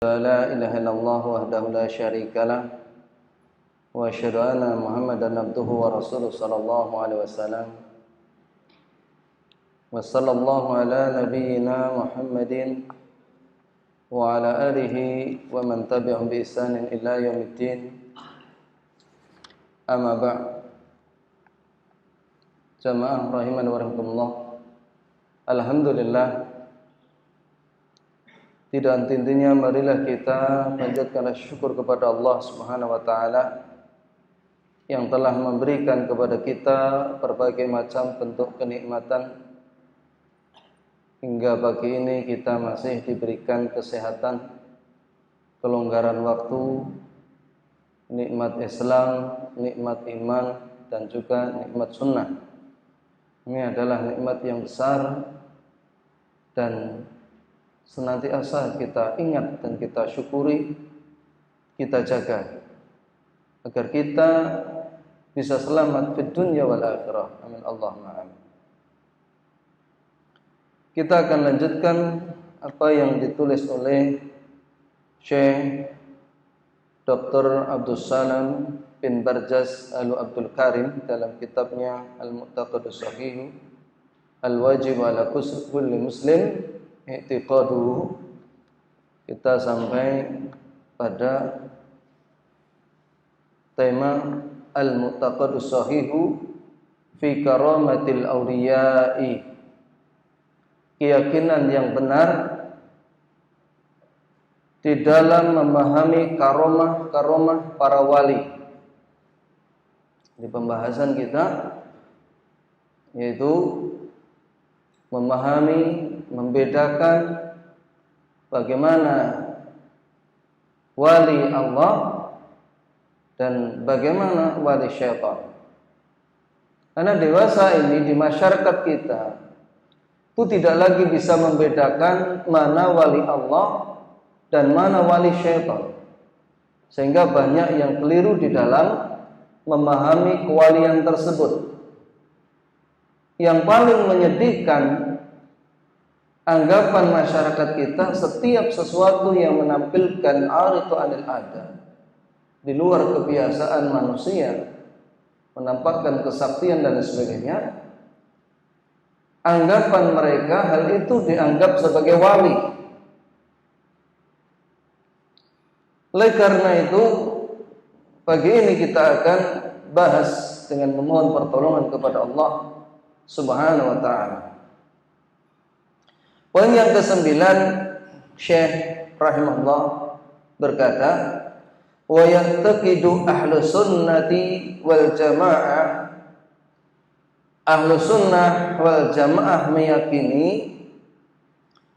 لا إله إلا الله وحده لا شريك له وأشهد أن محمدا عبده ورسوله صلى الله عليه وسلم وصلى الله على نبينا محمد وعلى آله ومن تبعهم بإحسان إلى يوم الدين أما بعد jamaah rahimani wa rahimakumullah. Alhamdulillah, tidak henti-hentinya marilah kita panjatkan syukur kepada Allah Subhanahu wa taala yang telah memberikan kepada kita berbagai macam bentuk kenikmatan hingga pagi ini kita masih diberikan kesehatan, kelonggaran waktu, nikmat Islam, nikmat iman, dan juga nikmat sunnah. Ini adalah nikmat yang besar dan senantiasa kita ingat dan kita syukuri, kita jaga agar kita bisa selamat di dunia wal akhirah. Amin Allahumma amin. Kita akan lanjutkan apa yang ditulis oleh Syekh Dr. Abdul Salam bin Barjas Al-Abdul Karim dalam kitabnya Al-Mu'taqadus Sahih Al-Wajib ala kulli muslim i'tiqaduhu. Kita sampai pada tema Al-Mu'taqadus Sahih fi karamatil awliya'i, keyakinan yang benar di dalam memahami karomah para wali. Di pembahasan kita yaitu memahami, membedakan bagaimana wali Allah dan bagaimana wali syaitan. Karena dewasa ini di masyarakat kita itu tidak lagi bisa membedakan mana wali Allah dan mana wali syaitan, sehingga banyak yang keliru di dalam memahami kewalian tersebut. Yang paling menyedihkan, anggapan masyarakat kita setiap sesuatu yang menampilkan aritu anil ada, di luar kebiasaan manusia, menampakkan kesaktian dan sebagainya, anggapan mereka hal itu dianggap sebagai wali. Oleh karena itu, pagi ini kita akan bahas dengan memohon pertolongan kepada Allah Subhanahu wa ta'ala. Poin yang ke-9, Syekh rahimahullah berkata, wa yantaqidu ahlu sunnati wal jamaah. Ahlu sunnah wal jamaah meyakini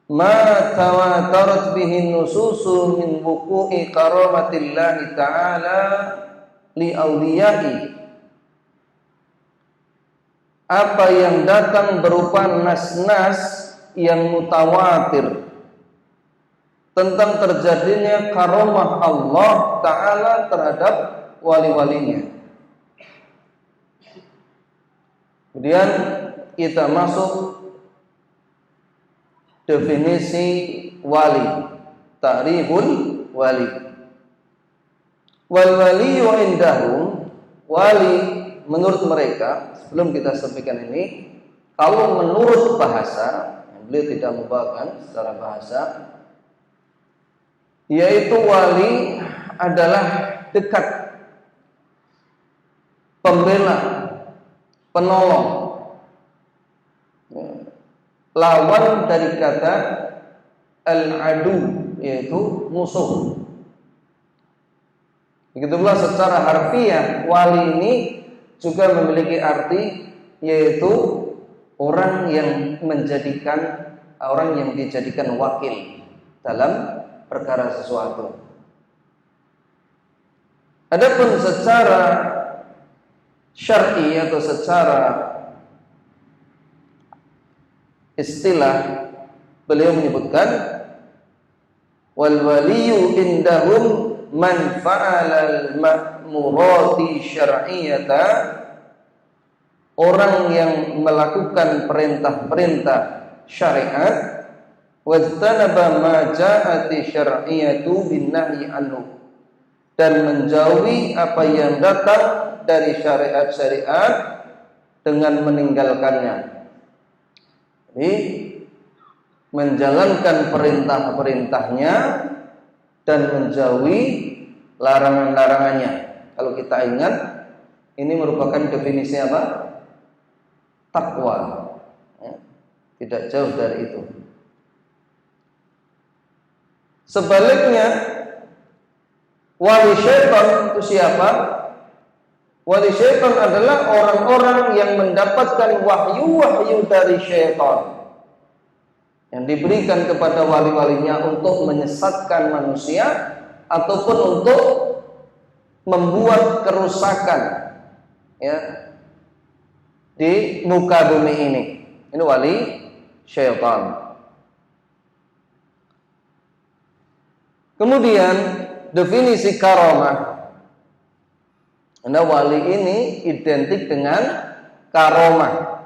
ma tawatarat bihi nususu min wuqu'i karamatillahi ta'ala li awliya'i, apa yang datang berupa nas-nas yang mutawatir tentang terjadinya karamah Allah Ta'ala terhadap wali-walinya. Kemudian kita masuk definisi wali, ta'riful wali. Wal waliyu indahum, wali menurut mereka, sebelum kita sampaikan ini, kalau menurut bahasa, beliau tidak membawakan secara bahasa, yaitu wali adalah dekat, pembela, penolong, lawan dari kata al-adu, yaitu musuh. Begitu pula secara harfiah, wali ini juga memiliki arti, yaitu orang yang dijadikan wakil dalam perkara sesuatu. Adapun secara syar'i atau secara istilah, beliau menyebutkan wal waliyu indahum man fa'alal ma'murati syar'iyyata, orang yang melakukan perintah-perintah syariat wajtanaba ma ja'ati syar'iyatu bin nahyi anhu, dan menjauhi apa yang datang dari syariat-syariat dengan meninggalkannya. Jadi menjalankan perintah-perintahnya dan menjauhi larangan-larangannya. Kalau kita ingat, ini merupakan definisi apa? Takwa. Ya, tidak jauh dari itu. Sebaliknya, wali syaitan itu siapa? Wali syaitan adalah orang-orang yang mendapatkan wahyu-wahyu dari syaitan yang diberikan kepada wali-walinya untuk menyesatkan manusia ataupun untuk membuat kerusakan, ya, di muka bumi ini. Ini wali syaitan. Kemudian definisi karamah. Nah, wali ini identik dengan karamah,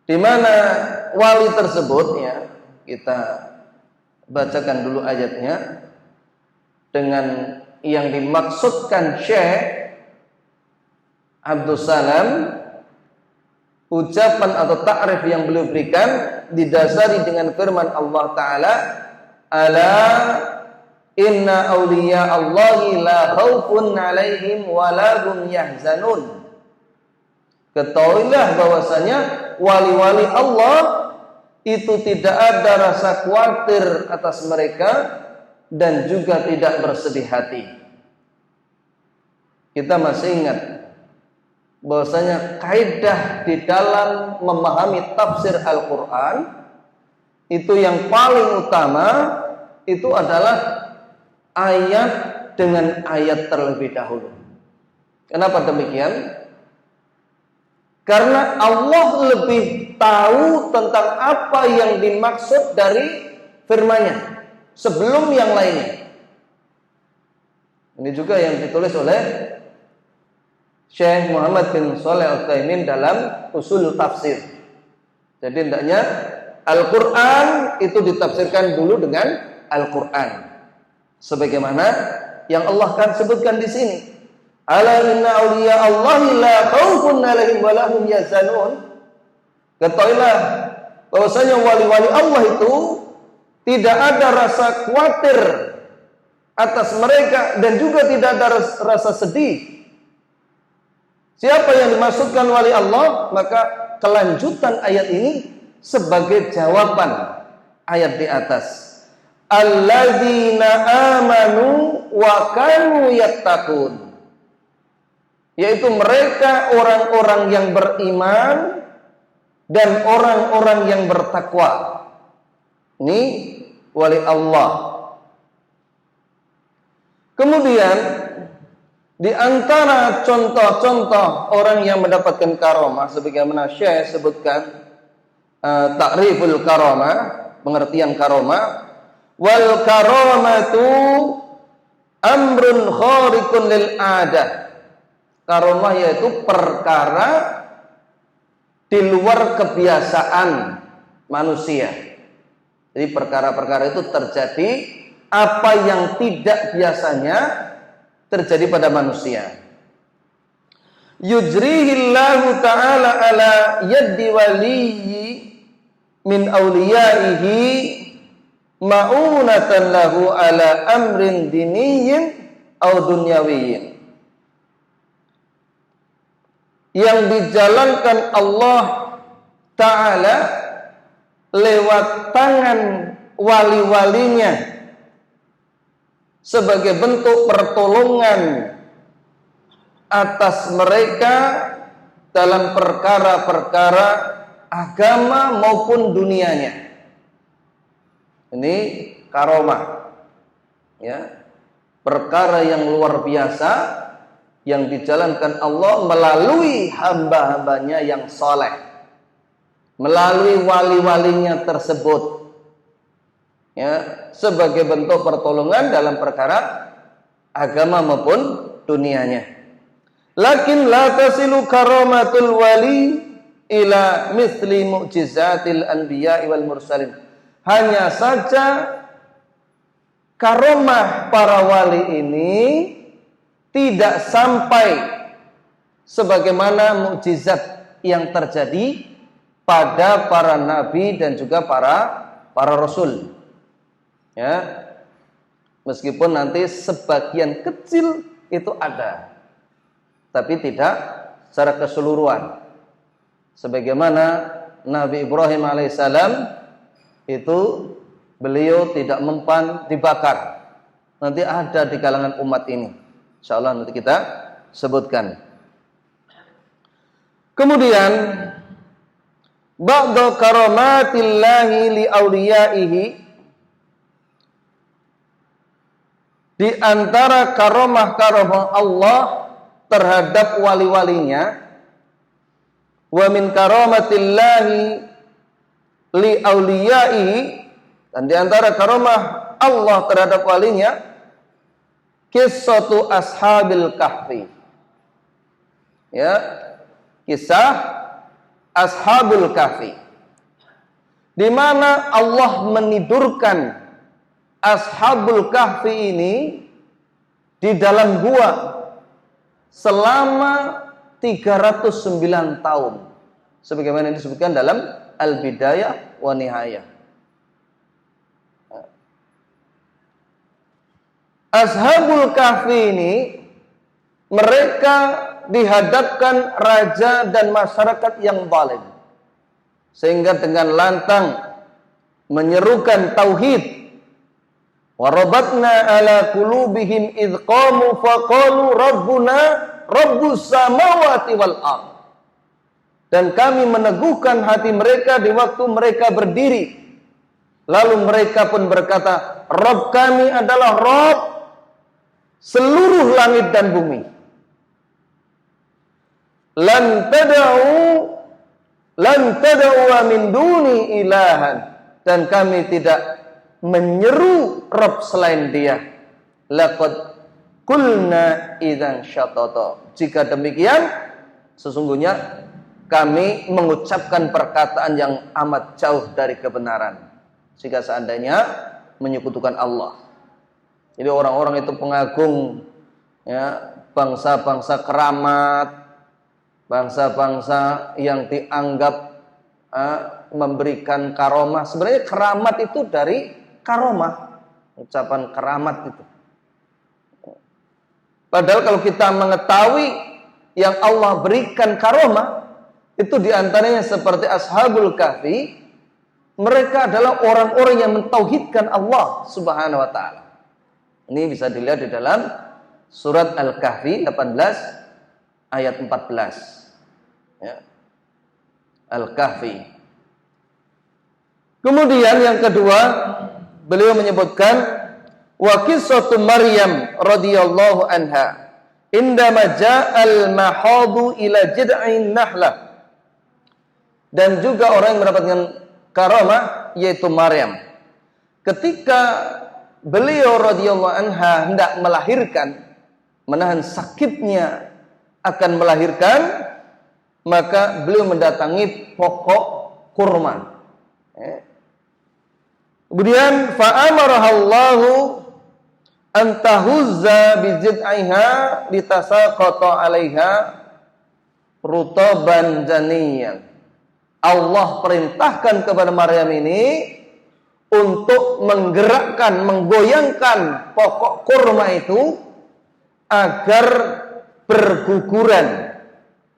di mana wali tersebut, ya, kita bacakan dulu ayatnya dengan yang dimaksudkan Syekh Abdul Salam. Ucapan atau ta'rif yang beliau berikan didasari dengan firman Allah Ta'ala, ala inna awliya Allahi la khawfun alaihim wa la hum yahzanun. Ketahuilah bahwasanya wali-wali Allah itu tidak ada rasa khawatir atas mereka dan juga tidak bersedih hati. Kita masih ingat bahwasanya kaidah di dalam memahami tafsir Al-Quran itu yang paling utama itu adalah ayat dengan ayat terlebih dahulu. Kenapa demikian? Karena Allah lebih tahu tentang apa yang dimaksud dari firman-Nya sebelum yang lainnya. Ini juga yang ditulis oleh Syekh Muhammad bin Shalih Al-Utsaimin dalam Ushul Tafsir. Jadi hendaknya Al-Quran itu ditafsirkan dulu dengan Al-Quran, sebagaimana yang Allah kan sebutkan di sini. Ala inna awliya Allahi la khaufun alaihim wa la hum yahzanun. Ketahuilah bahwasanya wali-wali Allah itu tidak ada rasa khawatir atas mereka dan juga tidak ada rasa sedih. Siapa yang dimaksudkan wali Allah? Maka kelanjutan ayat ini sebagai jawaban ayat di atas. Alladzina amanu wa kanu yattaqun. Yaitu mereka orang-orang yang beriman dan orang-orang yang bertakwa. Ini wali Allah. Kemudian di antara contoh-contoh orang yang mendapatkan karamah, sebagaimana Syekh sebutkan ta'riful karamah, pengertian karamah, wal karamatu amrun khariqun lil adah. Karamah yaitu perkara di luar kebiasaan manusia. Jadi perkara-perkara itu terjadi apa yang tidak biasanya terjadi pada manusia. Yujrihillahu ta'ala ala yaddi waliyyi min awliyaihi ma'unatan lahu ala amrin diniyyin aw dunyawiyyin. Yang dijalankan Allah Ta'ala lewat tangan wali-walinya sebagai bentuk pertolongan atas mereka dalam perkara-perkara agama maupun dunianya. Ini karamah, ya, perkara yang luar biasa yang dijalankan Allah melalui hamba-hambanya yang soleh, melalui wali-walinya tersebut, ya, sebagai bentuk pertolongan dalam perkara agama maupun dunianya. Lakin la tasilu karamatul wali ila misli mu'jizatil anbiya wal mursalin. Hanya saja karomah para wali ini tidak sampai sebagaimana mukjizat yang terjadi pada para nabi dan juga para rasul. Ya. Meskipun nanti sebagian kecil itu ada, tapi tidak secara keseluruhan. Sebagaimana Nabi Ibrahim alaihissalam itu beliau tidak mempan dibakar. Nanti ada di kalangan umat ini. Insyaallah nanti kita sebutkan. Kemudian ba'da karamatillahi li awliyaihi, di antara karamah-karamah Allah terhadap wali-walinya, wa min karamatillahi li awliyaihi, dan di antara karamah Allah terhadap walinya qissatu ashabil kahfi. Ya, kisah ashabul kahfi, di mana Allah menidurkan ashabul kahfi ini di dalam gua selama 309 tahun. Sebagaimana disebutkan dalam Al-Bidayah wa Nihayah. Ashabul kahfi ini mereka dihadapkan raja dan masyarakat yang zalim, sehingga dengan lantang menyerukan tauhid, warabatna ala qulubihim idh qamu faqalu rabbuna rabbus samawati wal ardh, dan kami meneguhkan hati mereka di waktu mereka berdiri, lalu mereka pun berkata, Rabb kami adalah Rabb seluruh langit dan bumi. Lan tad'u min duni ilahan, dan kami tidak menyeru Rabb selain Dia. Laqad qulna idzan syatata, jika demikian sesungguhnya kami mengucapkan perkataan yang amat jauh dari kebenaran, jika seandainya menyekutukan Allah. Jadi orang-orang itu pengagung, ya, bangsa-bangsa keramat, bangsa-bangsa yang dianggap memberikan karomah. Sebenarnya keramat itu dari karomah, ucapan keramat itu. Padahal kalau kita mengetahui yang Allah berikan karomah, itu diantaranya seperti ashabul kahfi, mereka adalah orang-orang yang mentauhidkan Allah subhanahu wa ta'ala. Ini bisa dilihat di dalam surat Al-Kahfi 18 ayat 14. Ya. Al-Kahfi. Kemudian yang kedua, beliau menyebutkan wa qissatu Maryam radhiyallahu anha indama ja'al mahadu ila jid'in nahlah. Dan juga orang yang mendapatkan karamah yaitu Maryam. Ketika beliau radhiyallahu anha hendak melahirkan, menahan sakitnya akan melahirkan, maka beliau mendatangi pokok kurma. Kemudian fa'amarahallahu an tahuzza bi jid'iha litasaqata 'alaiha rutaban janiyan. Allah perintahkan kepada Maryam ini untuk menggerakkan, menggoyangkan pokok kurma itu agar berguguran,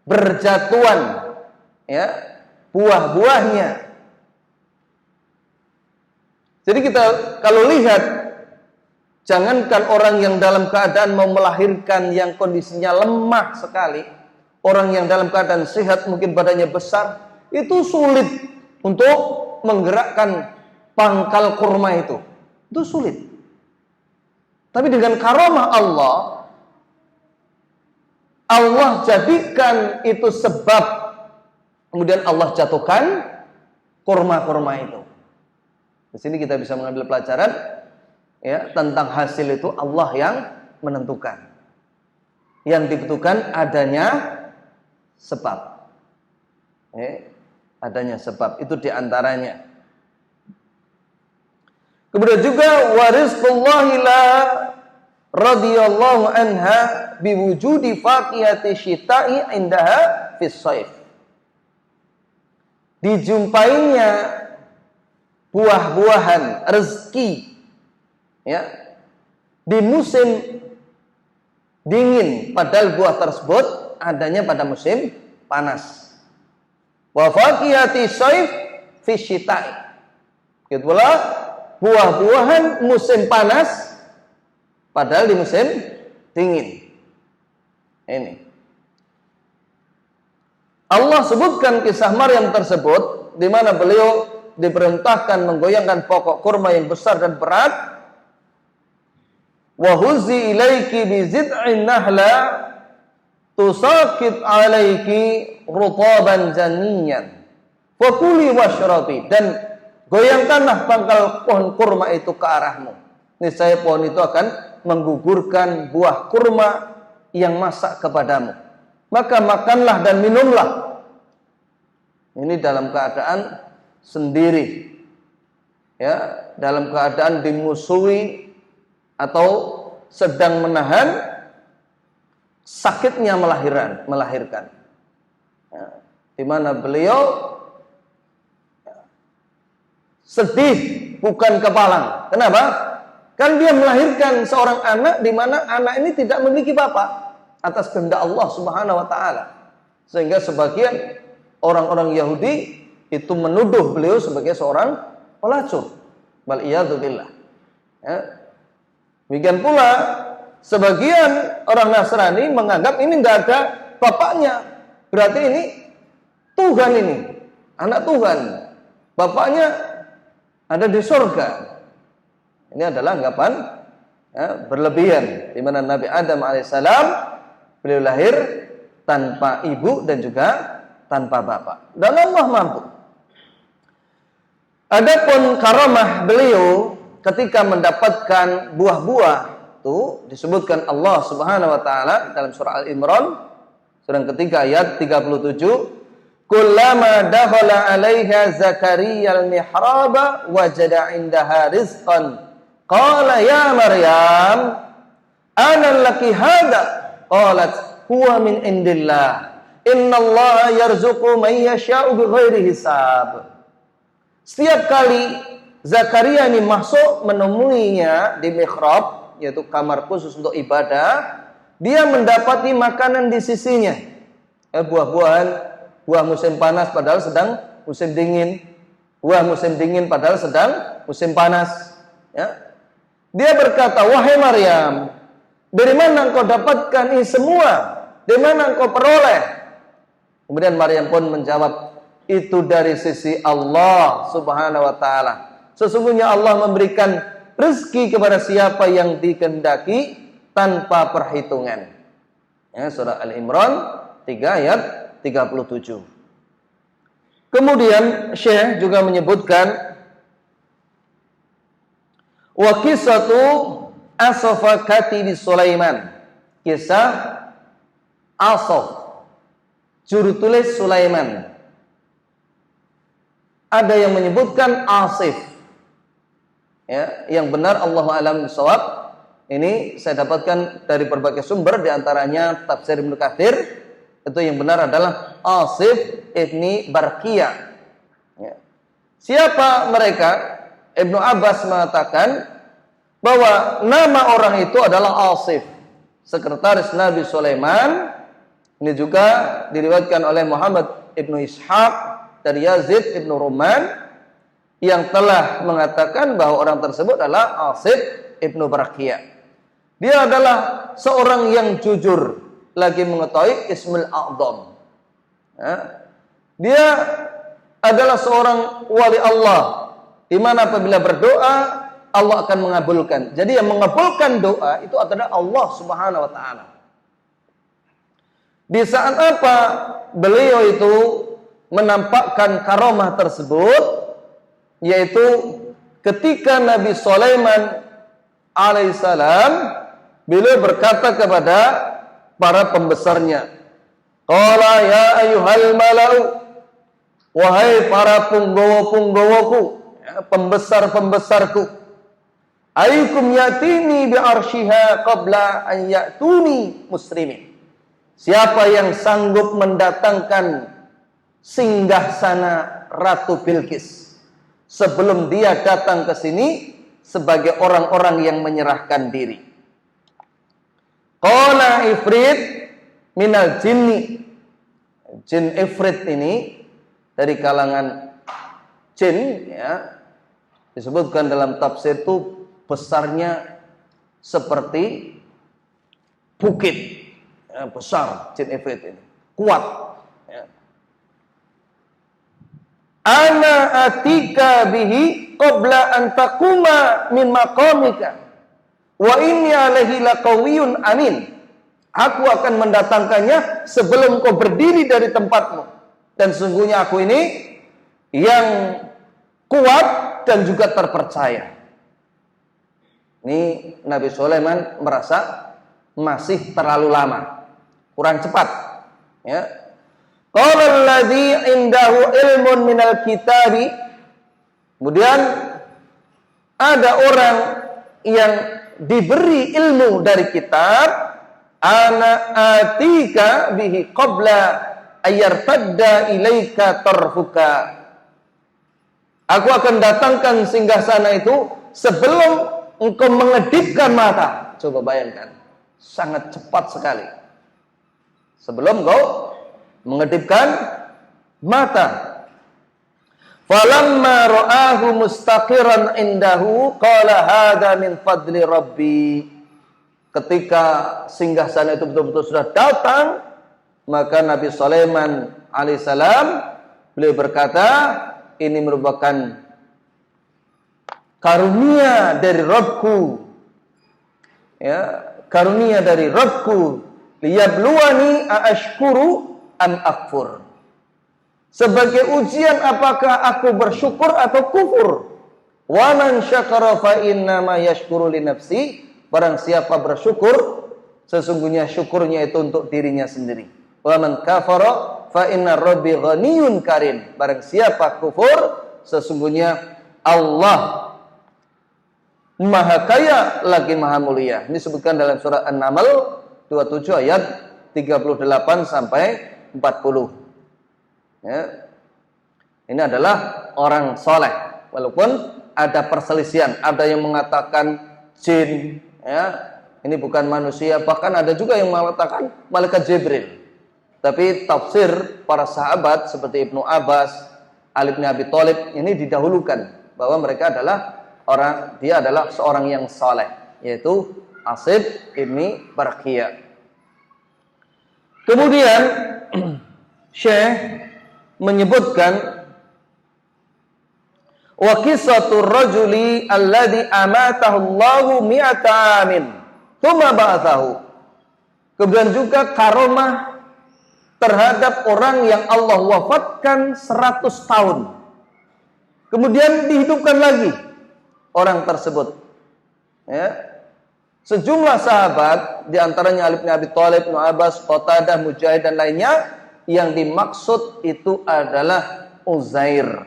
berjatuhan, ya, buah-buahnya. Jadi kita kalau lihat, jangankan orang yang dalam keadaan mau melahirkan yang kondisinya lemah sekali, orang yang dalam keadaan sehat mungkin badannya besar, itu sulit untuk menggerakkan pangkal kurma itu sulit. Tapi dengan karamah Allah jadikan itu sebab, kemudian Allah jatuhkan kurma-kurma itu. Di sini kita bisa mengambil pelajaran, ya, tentang hasil itu Allah yang menentukan. Yang dibutuhkan adanya sebab. Adanya sebab itu diantaranya. Kemudian juga warizqullahi la radhiyallahu anha biwujudi faqiyati syita'i indaha fis shaif. Dijumpainya buah-buahan rezeki ya di musim dingin, padahal buah tersebut adanya pada musim panas. Wa faqiyati shaif fi syita'i. Gitu pula buah-buahan musim panas padahal di musim dingin. Ini Allah sebutkan kisah Maryam tersebut di mana beliau diperintahkan menggoyangkan pokok kurma yang besar dan berat. Wa huzi ilaiki bi zid'in nahla tusaqit alaiki rutaban janiyan fakuli washrabi, dan goyangkanlah pangkal pohon kurma itu ke arahmu, niscaya pohon itu akan menggugurkan buah kurma yang masak kepadamu, maka makanlah dan minumlah. Ini dalam keadaan sendiri ya, dalam keadaan dimusuhi atau sedang menahan sakitnya melahirkan ya, di mana beliau sedih bukan kepalang. Kenapa? Kan dia melahirkan seorang anak di mana anak ini tidak memiliki bapak atas kehendak Allah Subhanahu wa taala. Sehingga sebagian orang-orang Yahudi itu menuduh beliau sebagai seorang pelacur. Bal iyadzu billah. Ya. Demikian pula sebagian orang Nasrani menganggap ini tidak ada bapaknya. Berarti ini Tuhan, ini anak Tuhan. Bapaknya ada di surga. Ini adalah anggapan ya, berlebihan, di mana Nabi Adam alaihissalam beliau lahir tanpa ibu dan juga tanpa bapak. Dan Allah mampu. Adapun karamah beliau ketika mendapatkan buah-buah itu disebutkan Allah Subhanahu wa taala dalam surah Al-Imran surah ketiga ayat 37. Kullama dakhala 'alaiha Zakaria al-mihraba wajada 'indaha rizqan qala ya Maryam ana laki hadha qalat huwa min indillah innallaha yarzuqu man yasha'u bighairi hisab. Setiap kali Zakaria ini masuk menemuinya di mihrab, yaitu kamar khusus untuk ibadah, dia mendapati makanan di sisinya, buah-buahan, buah musim panas padahal sedang musim dingin, buah musim dingin padahal sedang musim panas. Ya. Dia berkata, wahai Maryam, dari mana engkau dapatkan ini semua? Dari mana engkau peroleh? Kemudian Maryam pun menjawab, itu dari sisi Allah Subhanahu wa taala. Sesungguhnya Allah memberikan rezeki kepada siapa yang dikehendaki tanpa perhitungan. Ya, surah Al-Imran 3 ayat 37. Kemudian Syekh juga menyebutkan wa qissatu Asafakati bi Sulaiman. Kisah Asaf, juru tulis Sulaiman. Ada yang menyebutkan Asif. Ya, yang benar Allahu a'lam bishawab. Ini saya dapatkan dari berbagai sumber, di antaranya tafsir Ibnu Katsir. Itu yang benar adalah Asif ibni Barqiyah. Ya. Siapa mereka? Ibnu Abbas mengatakan bahwa nama orang itu adalah Asif, sekretaris Nabi Sulaiman. Ini juga diriwayatkan oleh Muhammad ibnu Ishaq dari Yazid ibnu Ruman yang telah mengatakan bahwa orang tersebut adalah Asif ibnu Barqiyah. Dia adalah seorang yang jujur, lagi mengetahui Ismul A'dham. Ya. Dia adalah seorang wali Allah, di mana apabila berdoa Allah akan mengabulkan. Jadi yang mengabulkan doa itu adalah Allah Subhanahu wa taala. Di saat apa beliau itu menampakkan karamah tersebut, yaitu ketika Nabi Sulaiman alaihissalam beliau berkata kepada para pembesarnya, qala ya ayyuhal mala'u wahai para punggawa-punggawaku, ya, pembesar-pembesarku, ayyukum yatini bi arsyiha qabla an ya'tuni muslimin. Siapa yang sanggup mendatangkan singgasana Ratu Bilqis sebelum dia datang ke sini sebagai orang-orang yang menyerahkan diri. Qala ifrit minal jinni. Jin ifrit ini dari kalangan jin, ya, disebutkan dalam tafsir itu besarnya seperti bukit, ya, besar jin ifrit ini, kuat, ya. Ana atika bihi qabla an taquma min maqamika wa inni alaihi laqawiyyun amin. Aku akan mendatangkannya sebelum kau berdiri dari tempatmu, dan sungguhnya aku ini yang kuat dan juga terpercaya. Ini Nabi Sulaiman merasa masih terlalu lama, kurang cepat, ya. Qala alladzi indahu ilmun minal kitabi. Kemudian ada orang yang diberi ilmu dari kitab, ana atika bihi qabla ayartadda ilaika tarfuka. Aku akan datangkan singgasana itu sebelum engkau mengedipkan mata. Coba bayangkan, sangat cepat sekali. Sebelum engkau mengedipkan mata. Falamma ra'ahu mustaqiran indahu qala hadza min fadli rabbi. Ketika singgasana itu betul-betul sudah datang, maka Nabi Sulaiman alaihissalam beliau berkata, ini merupakan karunia dari Rabbku, ya, karunia dari Rabbku, liyabluwani aashkuru am akfur, sebagai ujian apakah aku bersyukur atau kufur. Wa man syakara fa innama yashkuru li nafsi. Barang siapa bersyukur, sesungguhnya syukurnya itu untuk dirinya sendiri. Wa man kafara fa inna rabbi ghaniyyun karim. Barang siapa kufur, sesungguhnya Allah Maha Kaya lagi Maha Mulia. Ini disebutkan dalam surah An-Naml 27 ayat 38 sampai 40. Ya. Ini adalah orang soleh. Walaupun ada perselisihan, ada yang mengatakan jin, ya, ini bukan manusia, bahkan ada juga yang mengatakan malaikat Jibril. Tapi tafsir para sahabat seperti Ibnu Abbas, Ali bin Abi Thalib ini didahulukan bahwa mereka adalah dia adalah seorang yang saleh, yaitu Asib ibni Barqiyah. Kemudian Syekh menyebutkan wa qissatur rajuli alladhi amatahu Allahu mi'ata amin tsumma ba'athahu. Kemudian juga karomah terhadap orang yang Allah wafatkan 100 tahun. Kemudian dihidupkan lagi orang tersebut. Ya. Sejumlah sahabat, di antaranya Ali bin Abi Thalib, Ibnu Abbas, Qatadah, Mujahid dan lainnya, yang dimaksud itu adalah Uzair.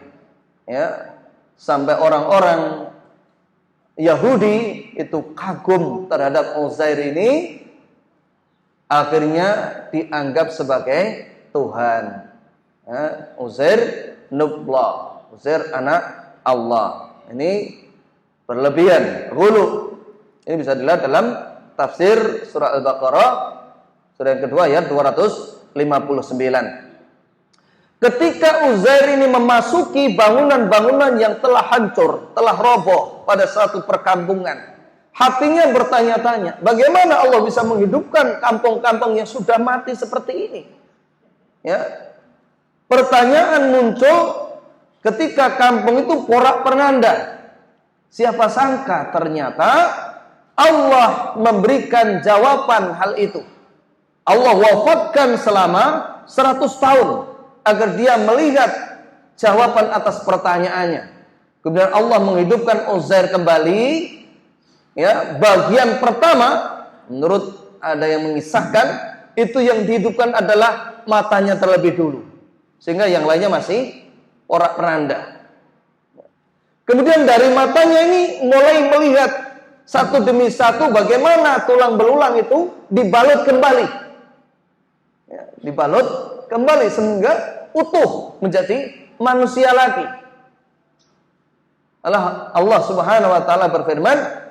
Ya. Sampai orang-orang Yahudi itu kagum terhadap Uzair ini, akhirnya dianggap sebagai Tuhan. Ya, Uzair nublah, Uzair anak Allah. Ini berlebihan, ghulu. Ini bisa dilihat dalam tafsir surah Al-Baqarah, surah yang kedua ayat 259. Ketika Uzair ini memasuki bangunan-bangunan yang telah hancur, telah roboh pada suatu perkampungan, hatinya bertanya-tanya, bagaimana Allah bisa menghidupkan kampung-kampung yang sudah mati seperti ini? Ya. Pertanyaan muncul ketika kampung itu porak-poranda. Siapa sangka ternyata Allah memberikan jawaban hal itu. Allah wafatkan selama 100 tahun agar dia melihat jawaban atas pertanyaannya. Kemudian Allah menghidupkan Uzair kembali. Ya, bagian pertama, menurut ada yang mengisahkan, itu yang dihidupkan adalah matanya terlebih dulu, sehingga yang lainnya masih porak-poranda. Kemudian dari matanya ini mulai melihat satu demi satu bagaimana tulang belulang itu dibalut kembali. Ya, dibalut kembali sehingga utuh menjadi manusia lagi. Allah Subhanahu wa taala berfirman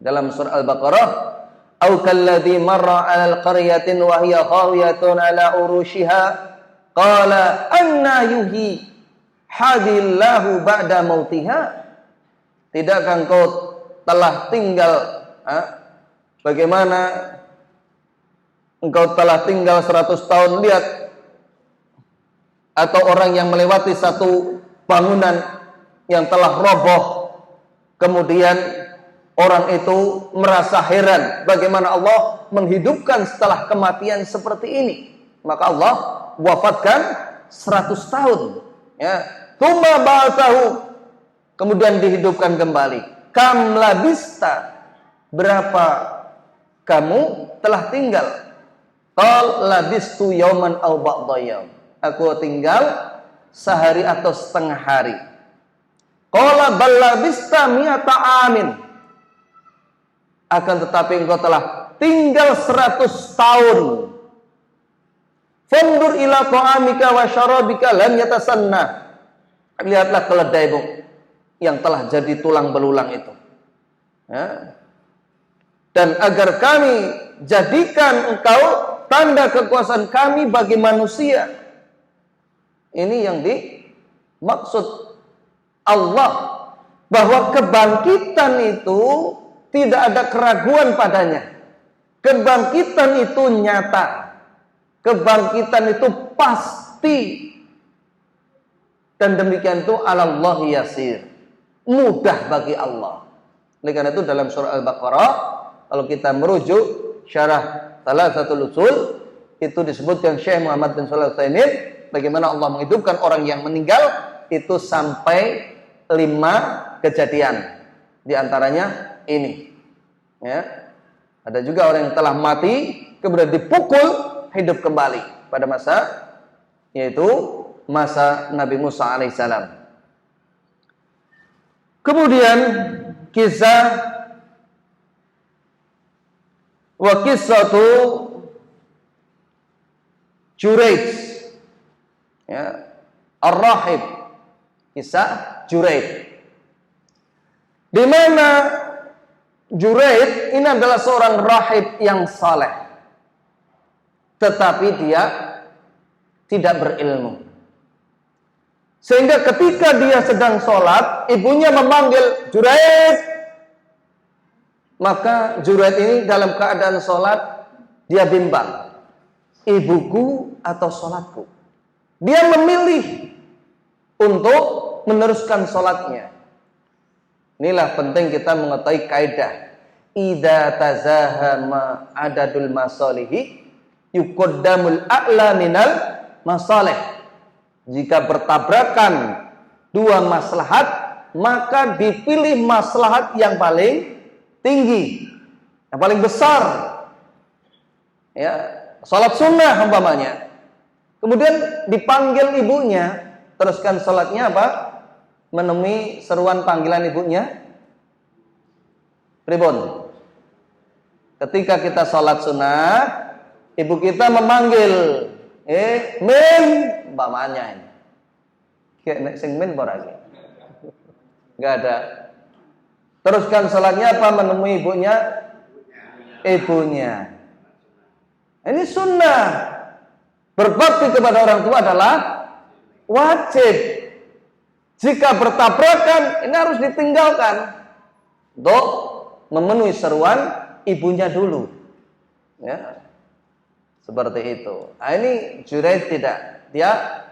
dalam surah Al-Baqarah, "Au kalladzi marra 'alal qaryatin wa hiya khawiyatun 'ala urushiha qala anna yuhyi hadillahu ba'da mautiha." Tidakkah engkau telah tinggal bagaimana engkau telah tinggal 100 tahun, lihat, atau orang yang melewati satu bangunan yang telah roboh, kemudian orang itu merasa heran bagaimana Allah menghidupkan setelah kematian seperti ini. Maka Allah wafatkan 100 tahun, ya. Tsumma ba'atsahu, kemudian dihidupkan kembali. Kam labista, berapa kamu telah tinggal? Qal labistu yauman aw ba'dha yaum, aku tinggal sehari atau setengah hari. Qala bal labista mi'ata amin, akan tetapi engkau telah tinggal 100 tahun. Fandur ila ta'amika wa syarabika lam yatasanna, lihatlah keledaimu yang telah jadi tulang belulang itu, ya. Dan agar kami jadikan engkau tanda kekuasaan kami bagi manusia. Ini yang dimaksud Allah, bahwa kebangkitan itu tidak ada keraguan padanya. Kebangkitan itu nyata. Kebangkitan itu pasti. Dan demikian itu 'alallahi yasir, mudah bagi Allah. Oleh karena itu dalam surah Al-Baqarah, kalau kita merujuk syarah Thalatsatul Ushul, itu disebutkan Syekh Muhammad bin Shalih Al-Utsaimin bagaimana Allah menghidupkan orang yang meninggal itu sampai 5 kejadian. Di antaranya ini, ya. Ada juga orang yang telah mati kemudian dipukul hidup kembali pada masa, yaitu masa Nabi Musa alaihissalam. Kemudian kisah wa qissatu Juraij, ya, Ar-Rahib, kisah Juraij, di mana Juraij ini adalah seorang rahib yang saleh, tetapi dia tidak berilmu. Sehingga ketika dia sedang sholat, ibunya memanggil Juraij, maka Juraij ini dalam keadaan sholat, dia bimbang, ibuku atau sholatku. Dia memilih untuk meneruskan sholatnya. Inilah penting kita mengetahui kaidah, idza tazahama adadul masalihi yuqaddamul a'la minal masalih. Jika bertabrakan 2 maslahat, maka dipilih maslahat yang paling tinggi, yang paling besar. Ya, salat sunnah umpamanya. Kemudian dipanggil ibunya, teruskan salatnya apa? Menemui seruan panggilan ibunya. Pripun? Ketika kita salat sunnah, ibu kita memanggil, min, umpamanya ini. Kayak nek sing min ora iki. Enggak ada. Teruskan salatnya apa? Menemui ibunya. Ini sunnah. Berbakti kepada orang tua adalah wajib. Jika bertabrakan, ini harus ditinggalkan untuk memenuhi seruan ibunya dulu, ya. Seperti itu. Nah, ini Juraij tidak, dia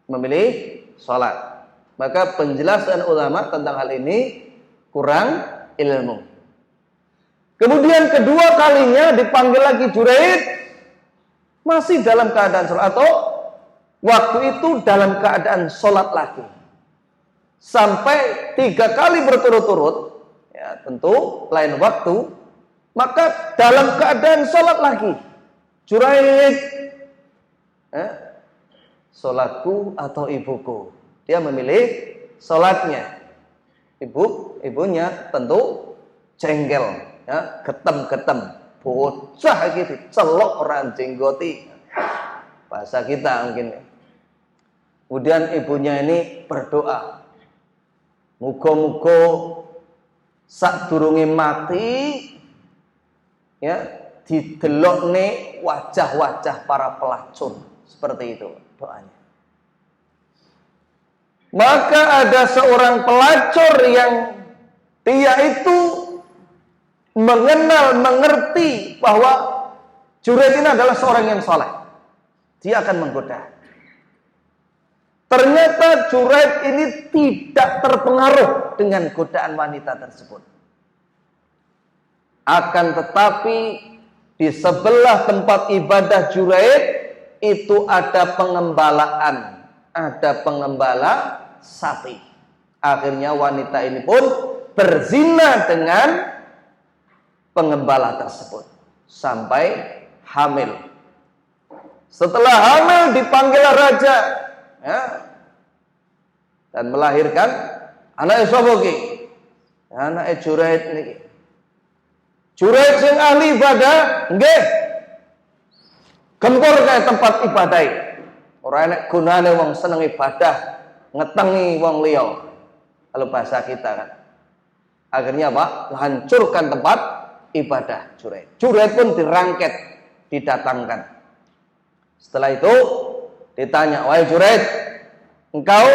memilih sholat. Maka penjelasan ulama tentang hal ini kurang ilmu. Kemudian kedua kalinya dipanggil lagi Juraij, masih dalam keadaan sholat, atau waktu itu dalam keadaan sholat lagi. Sampai 3 kali berturut-turut, ya tentu lain waktu, maka dalam keadaan sholat lagi. Juraij, sholatku atau ibuku? dia memilih sholatnya. Ibunya tentu jengkel, ya, getem-getem, bocah gitu, celok orang jenggoti, bahasa kita mungkin. Kemudian ibunya ini berdoa, muga-muga sadurunge mati, ya, didelokne wajah-wajah para pelacur, seperti itu doanya. Maka ada seorang pelacur yang dia itu mengerti bahwa Juraid ini adalah seorang yang saleh. Dia akan menggoda. Ternyata Juraid ini tidak terpengaruh dengan godaan wanita tersebut. Akan tetapi di sebelah tempat ibadah Juraid itu ada pengembalaan, ada pengembala sapi. Akhirnya wanita ini pun berzina dengan pengembala tersebut sampai hamil. Setelah hamil dipanggil raja, ya, dan melahirkan anak Soboki, anak Juraid niki. Juraid sing ahli ibadah, nggih. Gempur kayak tempat ibadah. Ora enek gunane wong seneng ibadah ngetengi wong liya. Kalau bahasa kita kan. Akhirnya apa? Hancurkan tempat ibadah Juraid. Juraid pun dirangket, didatangkan. Setelah itu ditanya, "Wahai Juraid, engkau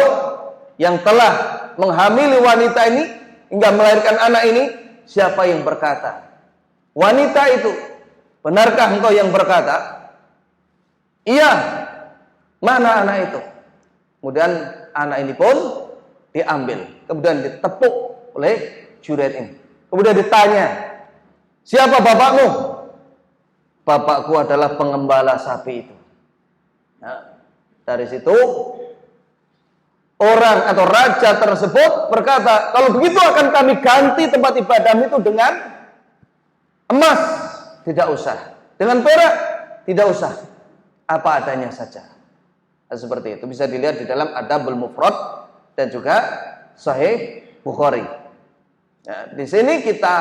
yang telah menghamili wanita ini hingga melahirkan anak ini, siapa yang berkata?" Wanita itu, "Benarkah engkau yang berkata?" "Iya." "Mana anak itu?" Kemudian anak ini pun diambil, kemudian ditepuk oleh Juraid ini. Kemudian ditanya, "Siapa bapakmu?" "Bapakku adalah pengembala sapi itu." Nah, dari situ orang atau raja tersebut berkata, "Kalau begitu akan kami ganti tempat ibadahmu itu dengan emas." "Tidak usah." "Dengan perak?" "Tidak usah. Apa adanya saja." Nah, seperti itu bisa dilihat di dalam Adabul Mufrad dan juga Sahih Bukhari. Nah, di sini kita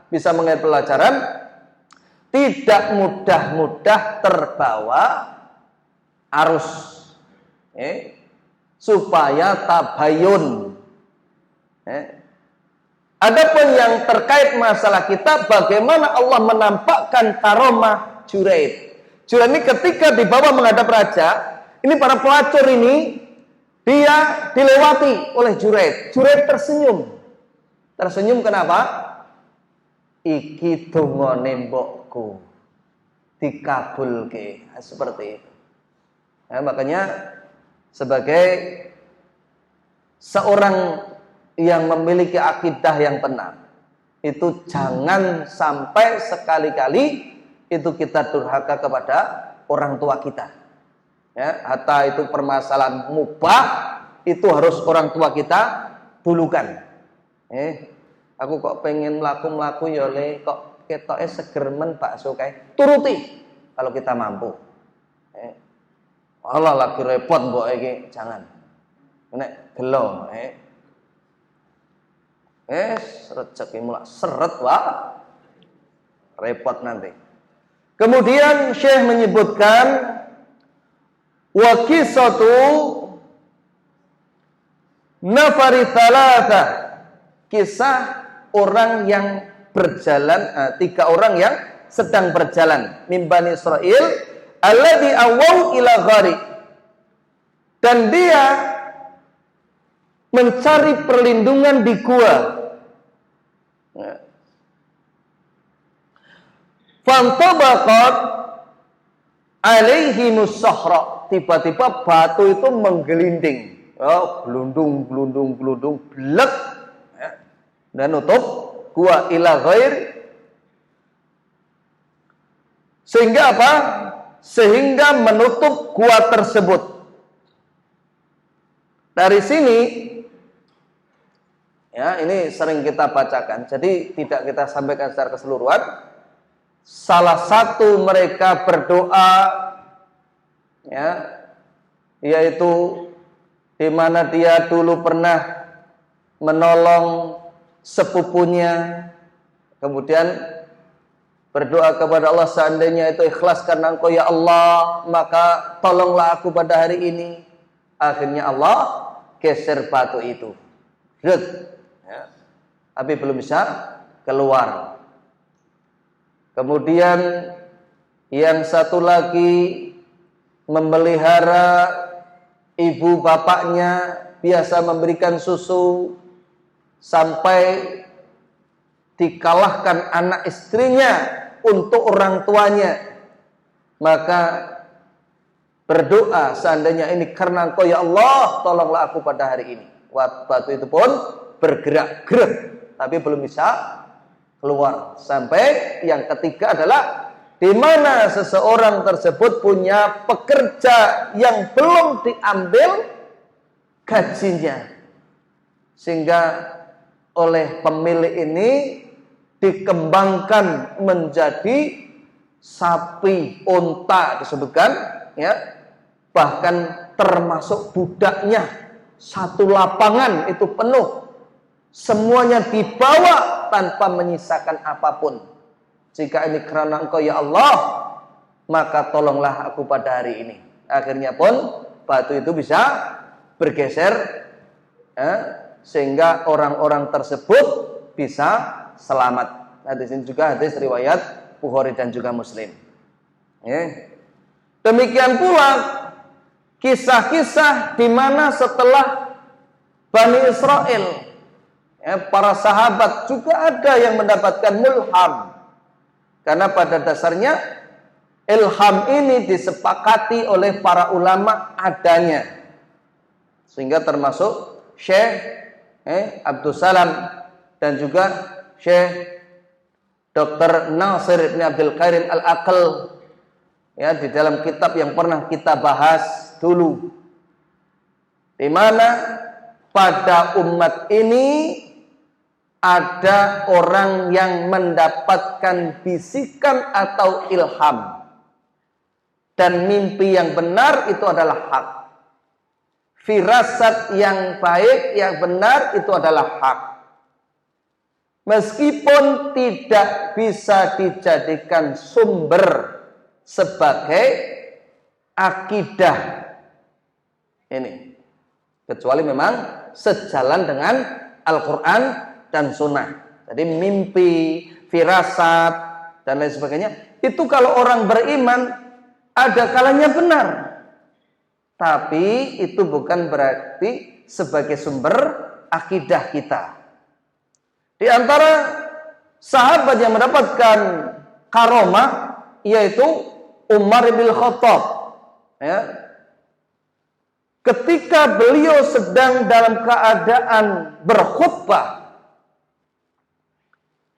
bisa mengambil pelajaran tidak mudah-mudah terbawa arus, supaya tabayun. Adapun yang terkait masalah kita, bagaimana Allah menampakkan karomah Juraid. Juraid ini ketika dibawa menghadap raja, ini para pelacur ini, dia dilewati oleh Juraid. Juraid tersenyum. Tersenyum kenapa? "Iki dongane mbokku dikabulke." Seperti itu. Nah, makanya sebagai seorang yang memiliki akidah yang benar, itu jangan sampai sekali-kali itu kita durhaka kepada orang tua kita. Ya, hatta itu permasalahan mubah itu harus orang tua kita dulukan. Aku kok pengen melaku ya le, kok ketoke seger men bakso kae. Turuti kalau kita mampu. Allah lagi repot mbok iki, jangan. Nek gelo, rezeki mulak seret wah. Repot nanti. Kemudian Syekh menyebutkan wa qissatu nafari thalatha, kisah orang yang berjalan, 3 orang yang sedang berjalan min Bani Israil alladzi awau ila ghari, dan dia mencari perlindungan di gua. Fantabaqat alaihi musahra, tiba-tiba batu itu menggelinding, gelundung blek, dan nutup gua ila ghair. Sehingga apa? Sehingga menutup gua tersebut. Dari sini, ya, ini sering kita bacakan, jadi tidak kita sampaikan secara keseluruhan. Salah satu mereka berdoa, ya, yaitu di mana dia dulu pernah menolong sepupunya, kemudian berdoa kepada Allah, seandainya itu ikhlas karena Engkau ya Allah, maka tolonglah aku pada hari ini. Akhirnya Allah geser batu itu, ya. Tapi belum bisa keluar. Kemudian yang satu lagi memelihara ibu bapaknya, biasa memberikan susu, sampai dikalahkan anak istrinya untuk orang tuanya. Maka berdoa, seandainya ini karena Engkau ya Allah, tolonglah aku pada hari ini. Batu itu pun bergerak-gerak, tapi belum bisa keluar. Sampai yang ketiga adalah di mana seseorang tersebut punya pekerja yang belum diambil gajinya, sehingga oleh pemilik ini dikembangkan menjadi sapi, unta disebutkan, ya, bahkan termasuk budaknya, satu lapangan itu penuh, semuanya dibawa tanpa menyisakan apapun. Jika ini karena Engkau ya Allah, maka tolonglah aku pada hari ini. Akhirnya pun batu itu bisa bergeser, sehingga orang-orang tersebut bisa selamat. Hadis ini juga hadis riwayat Bukhari dan juga Muslim. Demikian pula kisah-kisah di mana setelah Bani Israel, para sahabat juga ada yang mendapatkan mulham. Karena pada dasarnya ilham ini disepakati oleh para ulama adanya, sehingga termasuk Syekh Abdul Salam dan juga Syekh Dr. Nasir bin Abdul Karim Al-Aql, ya, di dalam kitab yang pernah kita bahas dulu, di mana pada umat ini ada orang yang mendapatkan bisikan atau ilham, dan mimpi yang benar itu adalah hak. Firasat yang baik, yang benar itu adalah hak. Meskipun tidak bisa dijadikan sumber sebagai akidah ini, kecuali memang sejalan dengan Al-Quran dan Sunnah. Jadi mimpi, firasat dan lain sebagainya, itu kalau orang beriman ada kalanya benar, tapi itu bukan berarti sebagai sumber akidah kita. Di antara sahabat yang mendapatkan karomah yaitu Umar bin Khattab, ya. Ketika beliau sedang dalam keadaan berkhutbah,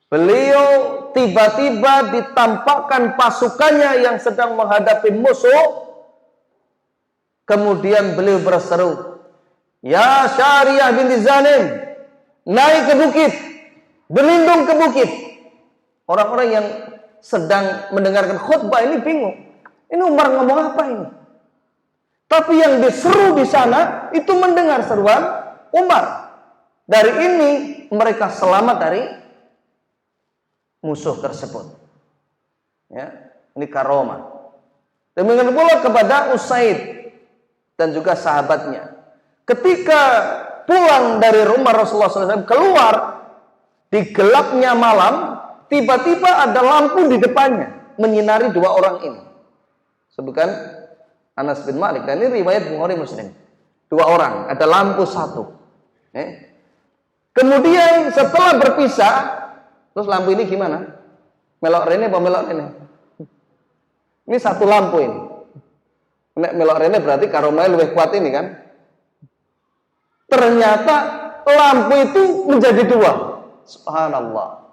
beliau tiba-tiba ditampakkan pasukannya yang sedang menghadapi musuh. Kemudian beliau berseru, "Ya Syariah binti Zanim, naik ke bukit, berlindung ke bukit." Orang-orang yang sedang mendengarkan khutbah ini bingung. Ini Umar ngomong apa ini? Tapi yang diseru di sana itu mendengar seruan Umar. Dari ini mereka selamat dari musuh tersebut. Ya, ini karomah. Demikian pula kepada Usaid dan juga sahabatnya. Ketika pulang dari rumah Rasulullah SAW, keluar di gelapnya malam, tiba-tiba ada lampu di depannya menyinari dua orang ini. Sebutkan Anas bin Malik, dan ini riwayat Bukhari Muslim. Dua orang, ada lampu satu. Kemudian setelah berpisah, terus lampu ini gimana? Melok rene apa melok rene? Ini satu lampu ini. Nek melok rene berarti karomahnya lebih kuat ini kan? Ternyata lampu itu menjadi dua. Subhanallah.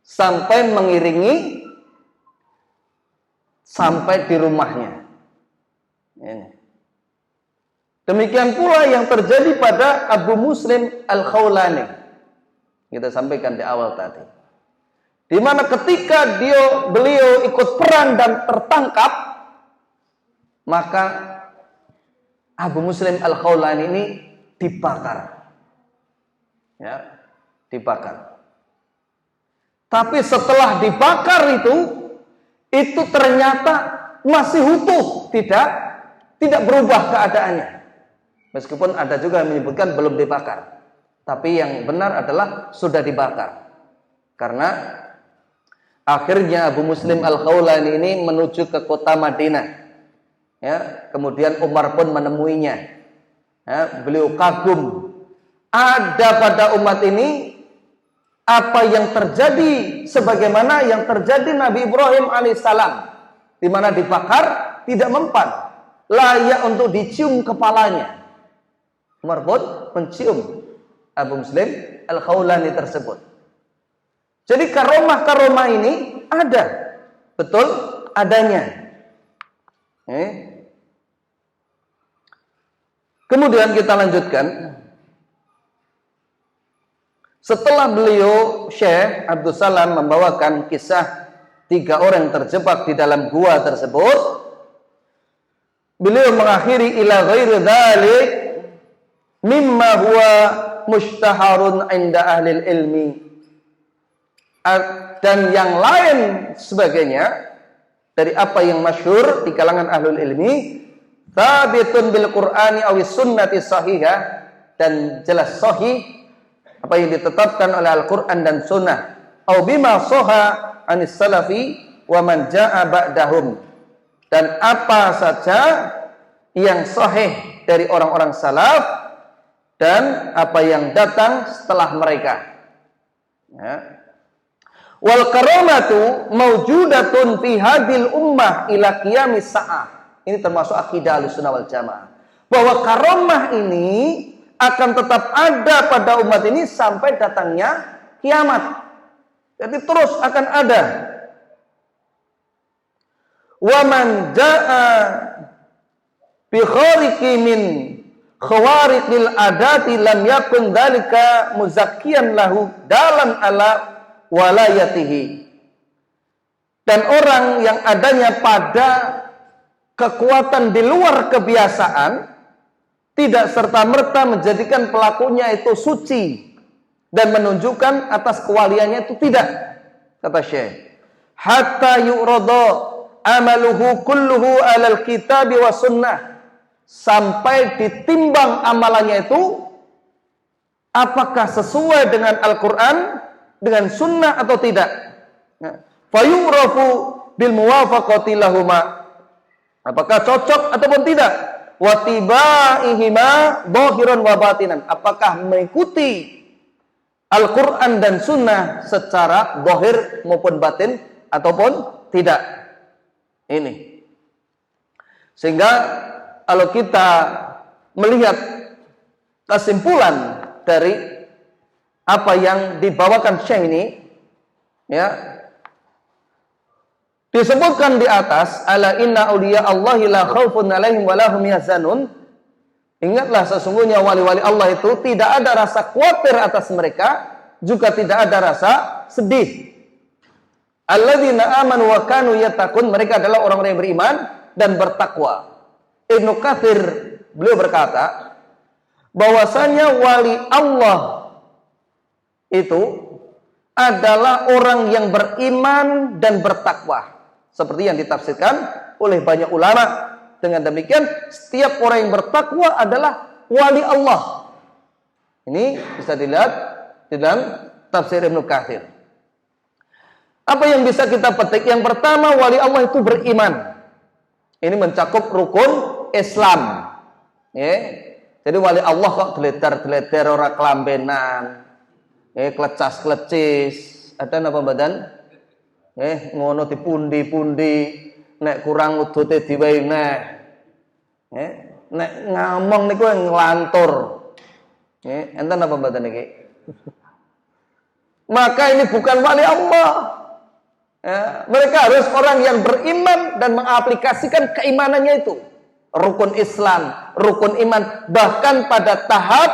Sampai mengiringi sampai di rumahnya. Ini. Demikian pula yang terjadi pada Abu Muslim Al-Khawlani. Kita sampaikan di awal tadi. Di mana ketika beliau ikut perang dan tertangkap, maka Abu Muslim Al-Khawlani ini dibakar. Ya, dibakar. Tapi setelah dibakar itu ternyata masih utuh, tidak berubah keadaannya. Meskipun ada juga yang menyebutkan belum dibakar. Tapi yang benar adalah sudah dibakar. Karena akhirnya Abu Muslim Al-Khawlani ini menuju ke kota Madinah. Ya, kemudian Umar pun menemuinya. Ya, beliau kagum. Ada pada umat ini apa yang terjadi sebagaimana yang terjadi Nabi Ibrahim alaihissalam, di mana dibakar tidak mempan, layak untuk dicium kepalanya. Umar pun mencium Abu Muslim Al-Khawlani tersebut. Jadi karomah-karomah ini ada, betul adanya. Kemudian kita lanjutkan. Setelah beliau Syekh Abdul Salam membawakan kisah 3 orang terjebak di dalam gua tersebut, beliau mengakhiri ila ghairi dzalik mimma huwa mushtaharun 'inda ahli ilmi, dan yang lain sebagainya dari apa yang masyhur di kalangan ahlul ilmi, thabitun bil Qur'ani awis sunnati sahihah, dan jelas sahih apa yang ditetapkan oleh Al-Quran dan Sunnah, au bima soha anis salafi wa man ja'a ba'dahum, dan apa saja yang sahih dari orang-orang salaf dan apa yang datang setelah mereka. Ya. Wal karamatu mawjudatun fi hadil ummah ila qiyamis sa'ah. Ini termasuk akidah Ahlussunnah wal Jamaah, bahwa karamah ini akan tetap ada pada umat ini sampai datangnya kiamat. Jadi terus akan ada. Wa man jaa bi khariqi min khawariqil adati lam yakun dzalika muzakkiyan lahu dalan ala walayatihi. Dan orang yang adanya pada kekuatan di luar kebiasaan tidak serta-merta menjadikan pelakunya itu suci dan menunjukkan atas kewaliannya itu, tidak, kata Syekh. Hatta yu'rada amaluhu kulluhu alal kitabi wa sunnah, sampai ditimbang amalannya itu apakah sesuai dengan Al-Quran, dengan sunnah atau tidak. Fayu'rafu bil muwafaqati lahuma, apakah cocok ataupun tidak. Watibaihima dhahiran wa batinan, apakah mengikuti Al-Quran dan Sunnah secara zahir maupun batin ataupun tidak. Ini sehingga kalau kita melihat kesimpulan dari apa yang dibawakan Syekh ini, ya, disebutkan di atas, ala inna awliya Allahi la khaufun alaihim wa lahum yahzanun. Ingatlah sesungguhnya wali-wali Allah itu tidak ada rasa khawatir atas mereka, juga tidak ada rasa sedih. Alladzina amanu wa kanu yattaqun, mereka adalah orang-orang yang beriman dan bertakwa. Ibnu Katsir beliau berkata bahwasanya wali Allah itu adalah orang yang beriman dan bertakwa, seperti yang ditafsirkan oleh banyak ulama. Dengan demikian, setiap orang yang bertakwa adalah wali Allah. Ini bisa dilihat di dalam tafsir Ibnu Katsir. Apa yang bisa kita petik? Yang pertama, wali Allah itu beriman. Ini mencakup rukun Islam. Ya. Jadi wali Allah kok gledar-gledar, ora kelambenan, klecas-klecis, ada napa badan? Ngono dipundi-pundi, nek kurang udute diwehi neh. Nek ngomong niku nglantur. Enten apa mboten iki? Maka ini bukan wali Allah. Mereka harus orang yang beriman dan mengaplikasikan keimanannya itu. Rukun Islam, rukun iman, bahkan pada tahap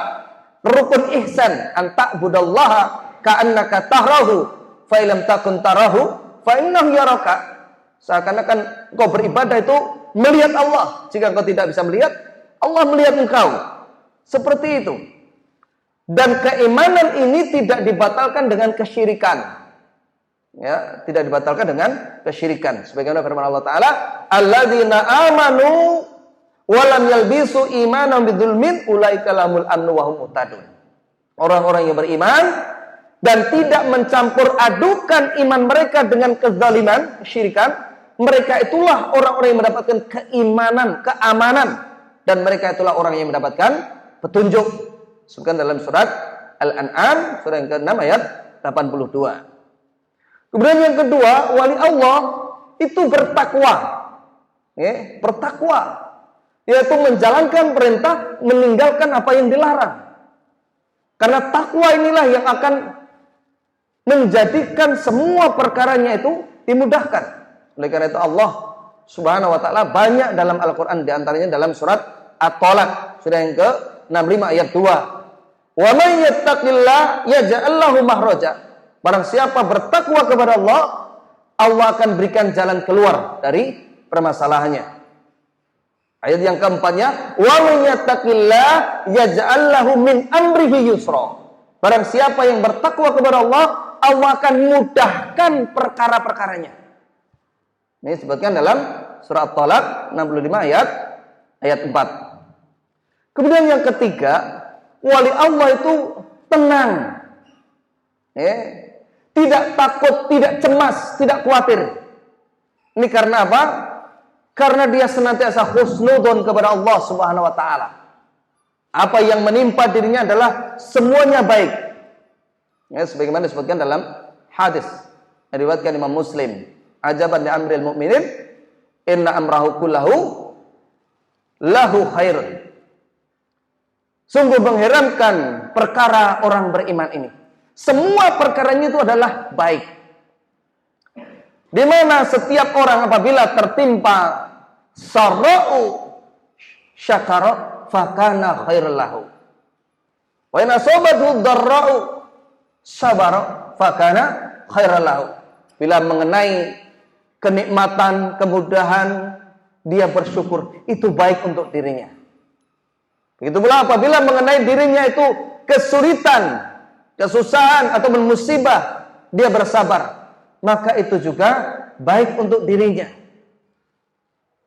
rukun ihsan, an ta'budallaha ka'annaka tahrahu fa illam takun tarahu fa innahu yaraka. Seakan-akan kau beribadah itu melihat Allah. Jika kau tidak bisa melihat, Allah melihat engkau. Seperti itu. Dan keimanan ini tidak dibatalkan dengan kesyirikan. Ya, tidak dibatalkan dengan kesyirikan. Sebagaimana firman Allah Ta'ala, alladzina amanu wa lam yalbisu imanan bidzulmin ulaika lahumul amnu wa hum muhtadun. Orang-orang yang beriman dan tidak mencampur adukan iman mereka dengan kezaliman, kesyirikan, mereka itulah orang-orang yang mendapatkan keimanan, keamanan, dan mereka itulah orang yang mendapatkan petunjuk. Sebutkan dalam surat Al-An'am surah yang ke-6 ayat 82. Kemudian yang kedua, wali Allah itu bertakwa. Ya, bertakwa, yaitu menjalankan perintah, meninggalkan apa yang dilarang. Karena takwa inilah yang akan menjadikan semua perkaranya itu dimudahkan. Oleh karena itu Allah Subhanahu wa taala banyak dalam Al-Qur'an, di antaranya dalam surat At-Tolak surah yang ke-65 ayat 2. Wa may yattaqillah yaj'al lahu makhraja. Barang siapa bertakwa kepada Allah, Allah akan berikan jalan keluar dari permasalahannya. Ayat yang keempatnya, wa may yattaqillah yaj'al lahu min amrihi yusra. Barang siapa yang bertakwa kepada Allah, Allah akan mudahkan perkara-perkaranya. Ini disebutkan dalam surat At-Tolak 65 ayat 4. Kemudian yang ketiga, wali Allah itu tenang. Tidak takut, tidak cemas, tidak khawatir. Ini karena apa? Karena dia senantiasa husnudon kepada Allah Subhanahu wa taala. Apa yang menimpa dirinya adalah semuanya baik. Ya, sebagaimana disebutkan dalam hadis yang diriwayatkan Imam Muslim, ajaban li amril mu'minin inna amrahu kullahu lahu khairun. Sungguh mengherankan perkara orang beriman ini. Semua perkaranya itu adalah baik. Di mana setiap orang apabila tertimpa sarra'u syakara fakana khairul lahu. Wa in asabathu dharra'u sabara fakana khairul lahu. Bila mengenai kenikmatan, kemudahan, dia bersyukur, itu baik untuk dirinya. Begitu pula apabila mengenai dirinya itu kesulitan, kesusahan atau musibah, dia bersabar, maka itu juga baik untuk dirinya.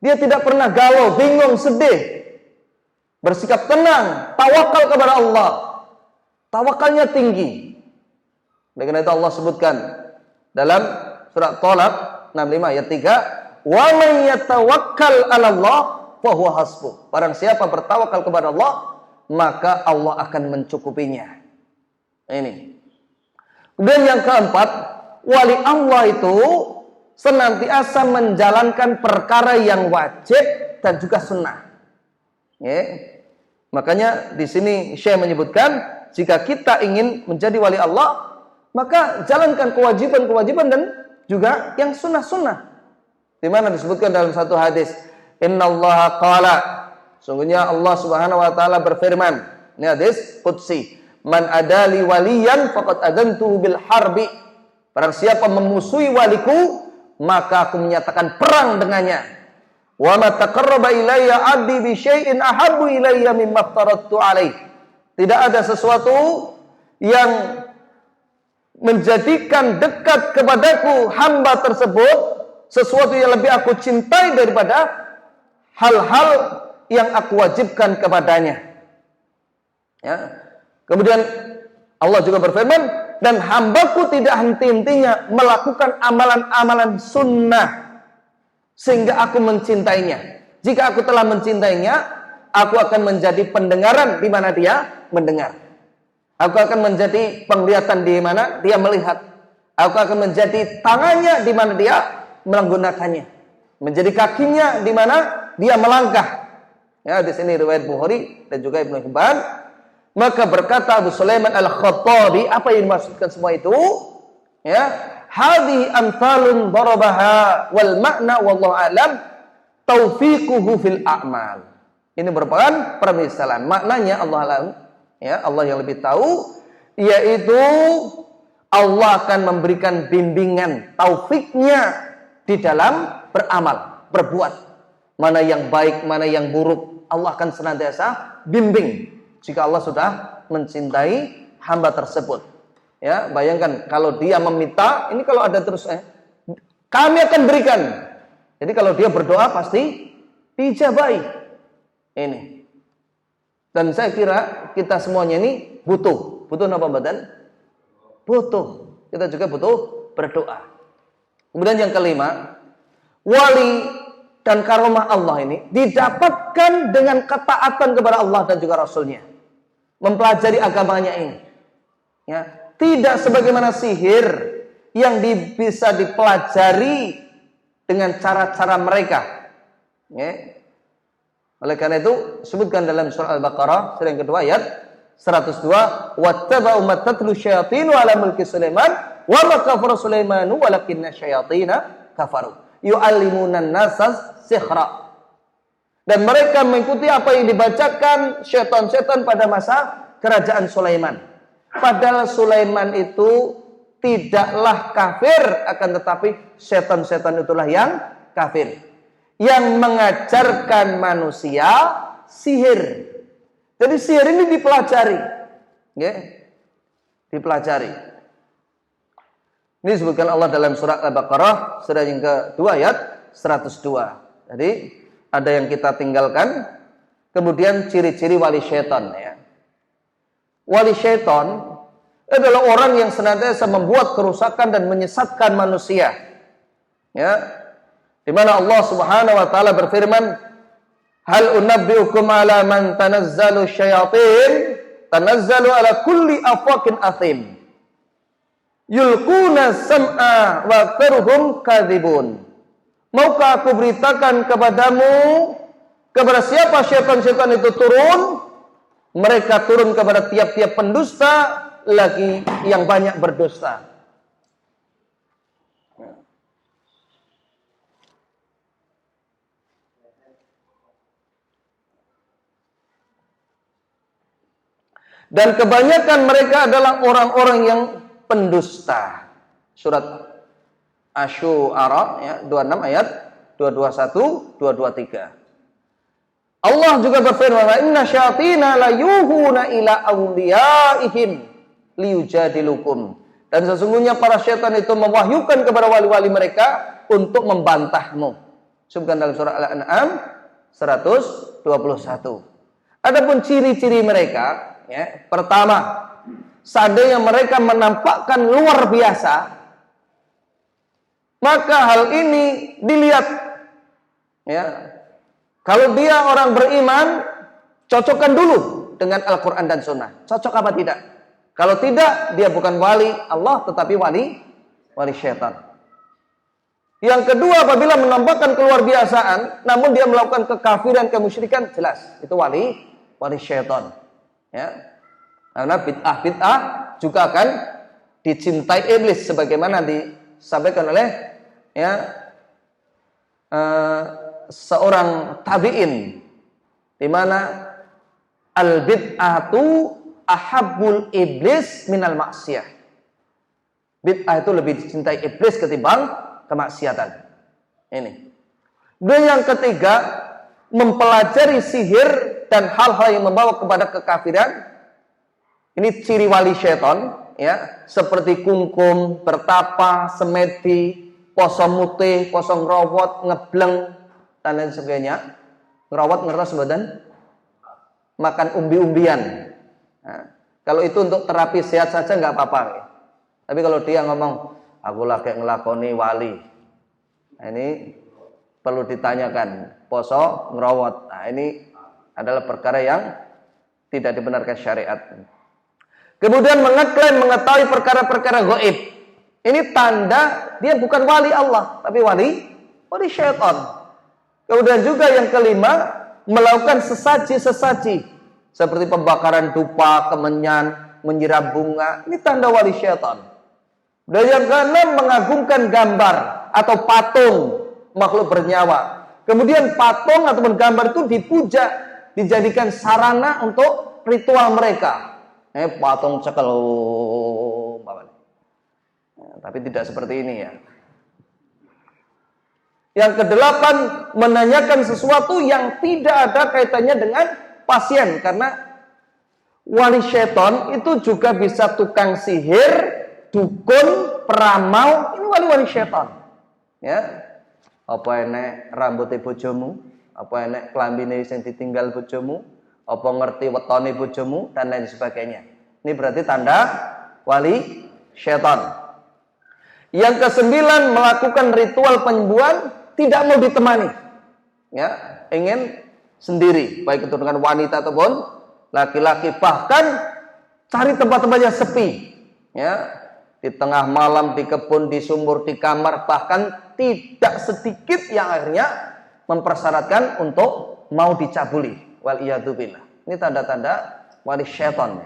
Dia tidak pernah galau, bingung, sedih. Bersikap tenang, tawakal kepada Allah. Tawakalnya tinggi. Oleh karena itu Allah sebutkan dalam surat Tolak 65 ayat 3, "Wa man yatawakkal 'ala Allah fa huwa hasbuh." Barang siapa bertawakal kepada Allah, maka Allah akan mencukupinya. Ini. Kemudian yang keempat, wali Allah itu senantiasa menjalankan perkara yang wajib dan juga sunnah. Makanya di sini Syekh menyebutkan, jika kita ingin menjadi wali Allah, maka jalankan kewajiban-kewajiban dan juga yang sunnah-sunnah. Di mana disebutkan dalam satu hadis, innallaha qala, sungguhnya Allah Subhanahu wa taala berfirman, ini hadis qudsi, man adali waliyan faqad adantuhu bil harbi. Barang siapa memusuhi waliku, maka aku menyatakan perang dengannya. Wa ma taqarraba ilayya 'abdi bi syai'in ahabbu ilayya mimma aftaradtu 'alaihi. Tidak ada sesuatu yang menjadikan dekat kepadaku hamba tersebut, sesuatu yang lebih aku cintai daripada hal-hal yang aku wajibkan kepadanya. Ya. Kemudian Allah juga berfirman, dan hambaku tidak henti-hentinya melakukan amalan-amalan sunnah sehingga aku mencintainya. Jika aku telah mencintainya, aku akan menjadi pendengaran di mana dia mendengar. Aku akan menjadi penglihatan di mana dia melihat. Aku akan menjadi tangannya di mana dia menggunakannya. Menjadi kakinya di mana dia melangkah. Ya, di sini riwayat Bukhari dan juga Ibnu Hibban. Maka berkata Abu Sulaiman Al-Khattabi, apa yang dimaksudkan semua itu? Ya, hadhihi amsalun darabaha wal makna wallahu alam taufiquhu fil a'mal. Ini merupakan permisalan. Maknanya Allah alam, ya, Allah yang lebih tahu, yaitu Allah akan memberikan bimbingan, taufiknya di dalam beramal, berbuat. Mana yang baik, mana yang buruk, Allah akan senantiasa bimbing jika Allah sudah mencintai hamba tersebut. Ya, bayangkan kalau dia meminta, ini kalau ada terus kami akan berikan. Jadi kalau dia berdoa pasti diijabahi. Ini. Dan saya kira kita semuanya ini butuh apa badan? Butuh. Kita juga butuh berdoa. Kemudian yang kelima, wali dan karomah Allah ini didapatkan dengan ketaatan kepada Allah dan juga Rasulnya. Mempelajari agamanya ini. Ya, tidak sebagaimana sihir yang bisa dipelajari dengan cara-cara mereka. Ya. Oleh karena itu sebutkan dalam surah Al-Baqarah surah yang kedua ayat 102, wattaba'u ma tatlu syayatinu ala mulki Sulaiman wa ma kafara Sulaimanu walakinna syayatina kafaru yu'allimuna an-nasa sihra. Dan mereka mengikuti apa yang dibacakan syaitan-syaitan pada masa kerajaan Sulaiman. Padahal Sulaiman itu tidaklah kafir, akan tetapi syaitan-syaitan itulah yang kafir, yang mengajarkan manusia sihir. Jadi sihir ini dipelajari, ya, dipelajari. Ini disebutkan Allah dalam surah Al-Baqarah surah yang kedua ayat 102. Jadi ada yang kita tinggalkan. Kemudian ciri-ciri wali syaitan, ya. Wali syaitan adalah orang yang senantiasa membuat kerusakan dan menyesatkan manusia. Ya. Di mana Allah Subhanahu wa taala berfirman, "Hal unabbiukum ala man tanazzalu syayatin, tanazzalu ala kulli afakin athim. Yulquna sam'a wa aktsaruhum kadzibun." Maukah aku beritakan kepadamu kepada siapa syaitan-syaitan itu turun? Mereka turun kepada tiap-tiap pendusta lagi yang banyak berdusta. Dan kebanyakan mereka adalah orang-orang yang pendusta. Surat Asy-Syu'ara ya, 26 ayat 221, 223. Allah juga berfirman, "Inna syayatina la yuhuna ila awliyaihim liyujadilukum." Dan sesungguhnya para syaitan itu mewahyukan kepada wali-wali mereka untuk membantahmu. Sebutkan dalam surah Al-An'am 121. Adapun ciri-ciri mereka, ya, pertama, seandainya mereka menampakkan luar biasa, maka hal ini dilihat, ya. Kalau dia orang beriman, cocokkan dulu dengan Al-Quran dan Sunnah. Cocok apa tidak? Kalau tidak, dia bukan wali Allah, tetapi wali syaitan. Yang kedua, apabila menampakkan keluar biasaan, namun dia melakukan kekafiran, kemusyrikan, jelas itu wali syaitan. Ya, karena bid'ah juga akan dicintai iblis, sebagaimana disampaikan oleh seorang tabi'in, di mana al bid'atu ahabbul iblis minal maksiyah. Bid'ah itu lebih dicintai iblis ketimbang kemaksiatan. Ini. Dan yang ketiga, mempelajari sihir dan hal-hal yang membawa kepada kekafiran. Ini ciri wali syaitan, ya, seperti kungkum, bertapa, semedi, poso mutih, poso ngerawat, ngebleng, dan lain sebagainya. Ngerawat ngeras badan, makan umbi-umbian. Nah, kalau itu untuk terapi sehat saja nggak apa-apa. Ya. Tapi kalau dia ngomong, aku lagi ngelakoni wali, nah, ini perlu ditanyakan. Poso, ngerawat, nah, ini adalah perkara yang tidak dibenarkan syariat. Kemudian mengeklaim mengetahui perkara-perkara gaib. Ini tanda dia bukan wali Allah, tapi wali syaitan. Kemudian juga yang kelima, melakukan sesaji-sesaji seperti pembakaran dupa, kemenyan, menyiram bunga. Ini tanda wali syaitan. Dan yang keenam, mengagungkan gambar atau patung makhluk bernyawa. Kemudian patung ataupun gambar itu dipuja, dijadikan sarana untuk ritual mereka. Patung cekel, tapi tidak seperti ini, ya. Yang kedelapan, menanyakan sesuatu yang tidak ada kaitannya dengan pasien. Karena wali syaitan itu juga bisa tukang sihir, dukun, peramal. Ini wali-wali syaitan. Ya. Apa enek rambutnya bojomu? Apa enek klambine sing ditinggal bojomu? Apa ngerti wetone bojomu? Dan lain sebagainya. Ini berarti tanda wali syaitan. Yang kesembilan, melakukan ritual penyembuhan tidak mau ditemani, ya, ingin sendiri, baik itu dengan wanita ataupun laki-laki. Bahkan cari tempat-tempat yang sepi, ya, di tengah malam, di kebun, di sumur, di kamar. Bahkan tidak sedikit yang akhirnya mempersyaratkan untuk mau dicabuli. Waliyadzubillah. Ini tanda-tanda wali syaitan.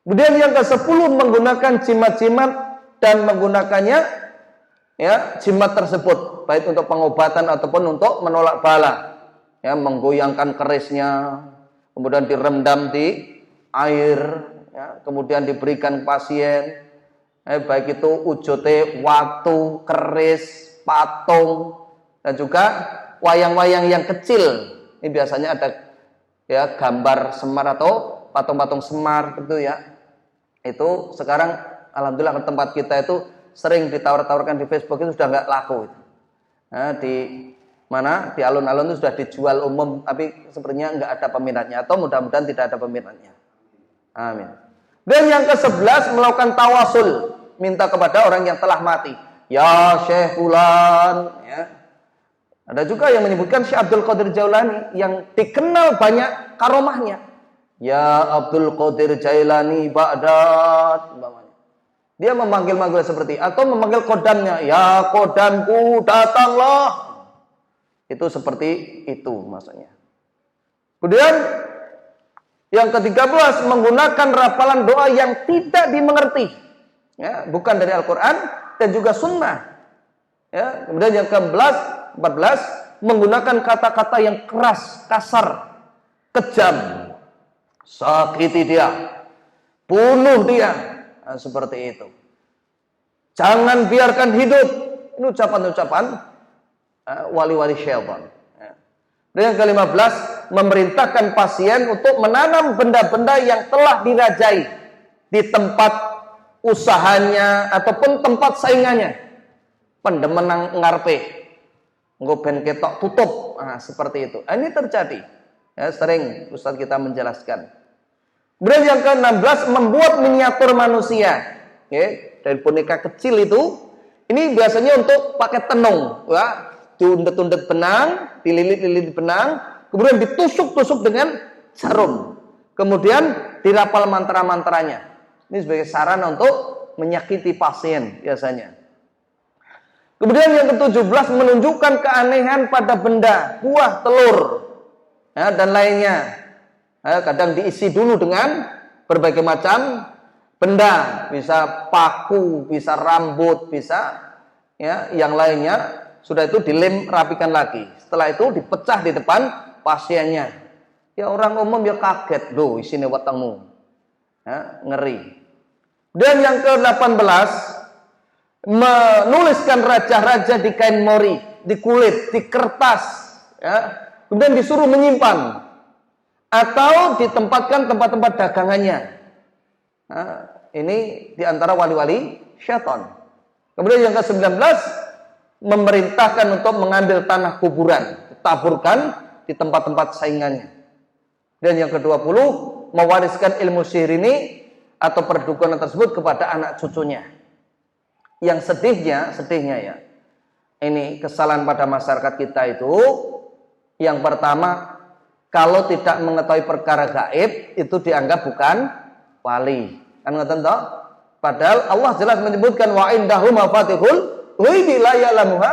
Kemudian yang ke-10, menggunakan jimat-jimat dan menggunakannya, ya, jimat tersebut baik untuk pengobatan ataupun untuk menolak bala, ya, menggoyangkan kerisnya, kemudian direndam di air, ya, kemudian diberikan pasien, baik itu wujude watu, keris, patung, dan juga wayang-wayang yang kecil. Ini biasanya ada, ya, gambar Semar atau patung-patung Semar gitu, ya. Itu sekarang alhamdulillah tempat kita itu sering ditawar-tawarkan di Facebook, itu sudah nggak laku itu. Nah, di mana di alun-alun itu sudah dijual umum, tapi sepertinya nggak ada peminatnya, atau mudah-mudahan tidak ada peminatnya. Amin. Dan yang ke-11, melakukan tawasul, minta kepada orang yang telah mati. Ya Syekh Fulan, ya. Ada juga yang menyebutkan Syekh Abdul Qadir Jailani yang dikenal banyak karomahnya. Ya Abdul Qadir Jailani Ba'dad. Dia memanggil-manggil seperti, atau memanggil kodamnya, ya kodamku datanglah. Itu seperti itu maksudnya. Kemudian yang ke-13, menggunakan rapalan doa yang tidak dimengerti, ya, bukan dari Al-Quran dan juga Sunnah. Ya, kemudian yang ke-14, menggunakan kata-kata yang keras, kasar, kejam, sakiti dia, bunuh dia. Nah, seperti itu. Jangan biarkan hidup. Ini ucapan-ucapan wali-wali syaitan. Dan yang ke-15, memerintahkan pasien untuk menanam benda-benda yang telah dirajai di tempat usahanya ataupun tempat saingannya. Pendemenang ngarepe, ngoben ketok tutup. Nah, seperti itu. Ini terjadi. Ya, sering Ustaz kita menjelaskan. Kemudian yang ke-16, membuat miniatur manusia, ya, dari boneka kecil itu. Ini biasanya untuk pakai tenung, ya, diundet-undet benang, dililit-lilit benang, kemudian ditusuk-tusuk dengan jarum, kemudian dirapal mantra-mantranya. Ini sebagai sarana untuk menyakiti pasien biasanya. Kemudian yang ke-17, menunjukkan keanehan pada benda, buah, telur, ya, dan lainnya. Kadang diisi dulu dengan berbagai macam benda, bisa paku, bisa rambut, bisa, ya, yang lainnya. Sudah itu dilem, rapikan lagi. Setelah itu dipecah di depan pasiennya. Ya, orang umum ya kaget, loh isinya wetengmu, ya, ngeri. Dan yang ke-18, menuliskan raja-raja di kain mori, di kulit, di kertas, ya, kemudian disuruh menyimpan atau ditempatkan tempat-tempat dagangannya. Nah, ini diantara wali-wali syaitan. Kemudian yang ke-19, memerintahkan untuk mengambil tanah kuburan, ditaburkan di tempat-tempat saingannya. Dan yang ke-20, mewariskan ilmu sihir ini atau perdukunan tersebut kepada anak cucunya. Yang sedihnya ya, ini kesalahan pada masyarakat kita itu, yang pertama, kalau tidak mengetahui perkara gaib, itu dianggap bukan wali. Kan ngoten toh? Padahal Allah jelas menyebutkan wa indahu mafatihul ghaibi la ya'lamuha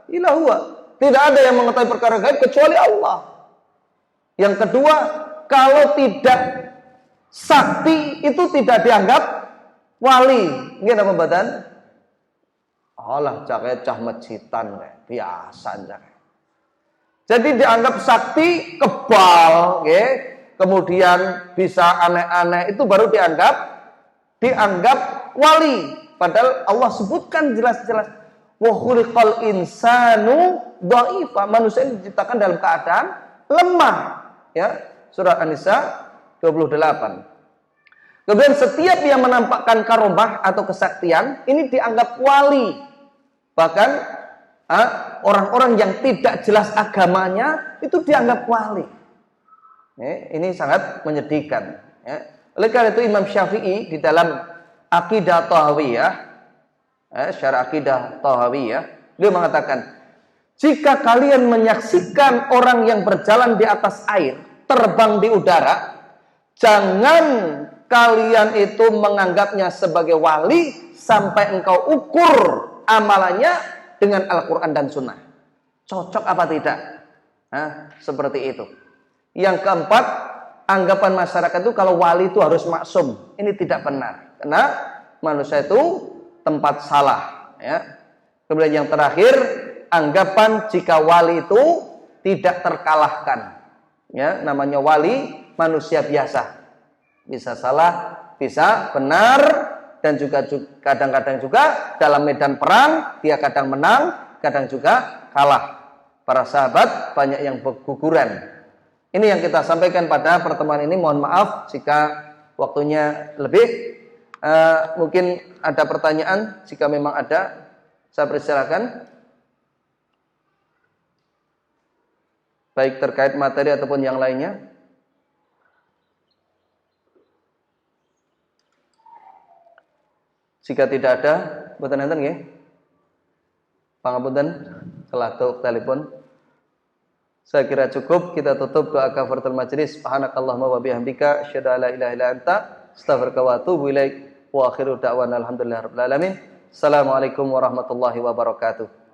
illa huwa. Tidak ada yang mengetahui perkara gaib kecuali Allah. Yang kedua, kalau tidak sakti itu tidak dianggap wali. Nggih napa mboten? Alah cake cah masjidan biasa cake. Jadi dianggap sakti, kebal, okay? Kemudian bisa aneh-aneh, itu baru dianggap wali. Padahal Allah sebutkan jelas-jelas, Wa khuliqal insanu dha'ifa. Manusia diciptakan dalam keadaan lemah. Ya, surah An-Nisa 28. Kemudian setiap yang menampakkan karomah atau kesaktian ini dianggap wali. Bahkan orang-orang yang tidak jelas agamanya itu dianggap wali. Ini sangat menyedihkan. Oleh karena itu Imam Syafi'i di dalam Aqidah Thahawiyah, syarah Aqidah Thahawiyah, dia mengatakan, jika kalian menyaksikan orang yang berjalan di atas air, terbang di udara, jangan kalian itu menganggapnya sebagai wali sampai engkau ukur amalannya dengan Al-Quran dan Sunnah. Cocok apa tidak? Seperti itu. Yang keempat, anggapan masyarakat itu kalau wali itu harus maksum. Ini tidak benar. Karena manusia itu tempat salah. Ya. Kemudian yang terakhir, anggapan jika wali itu tidak terkalahkan. Ya, namanya wali manusia biasa. Bisa salah, bisa benar, dan juga kadang-kadang juga dalam medan perang dia kadang menang, kadang juga kalah. Para sahabat banyak yang berguguran. Ini yang kita sampaikan pada pertemuan ini. Mohon maaf jika waktunya lebih. Mungkin ada pertanyaan. Jika memang ada, saya persilakan. Baik terkait materi ataupun yang lainnya. Jika tidak ada, mboten enten nggih. Pangapunten kelatuk telepon. Saya kira cukup, kita tutup doa kafaratul majelis. Subhanakallahumma wa bihamdika asyhadu an la ilaha illa anta astaghfiruka wa atubu ilaik. Wa akhiru da'wana alhamdulillahirabbil alamin. Assalamualaikum warahmatullahi wabarakatuh.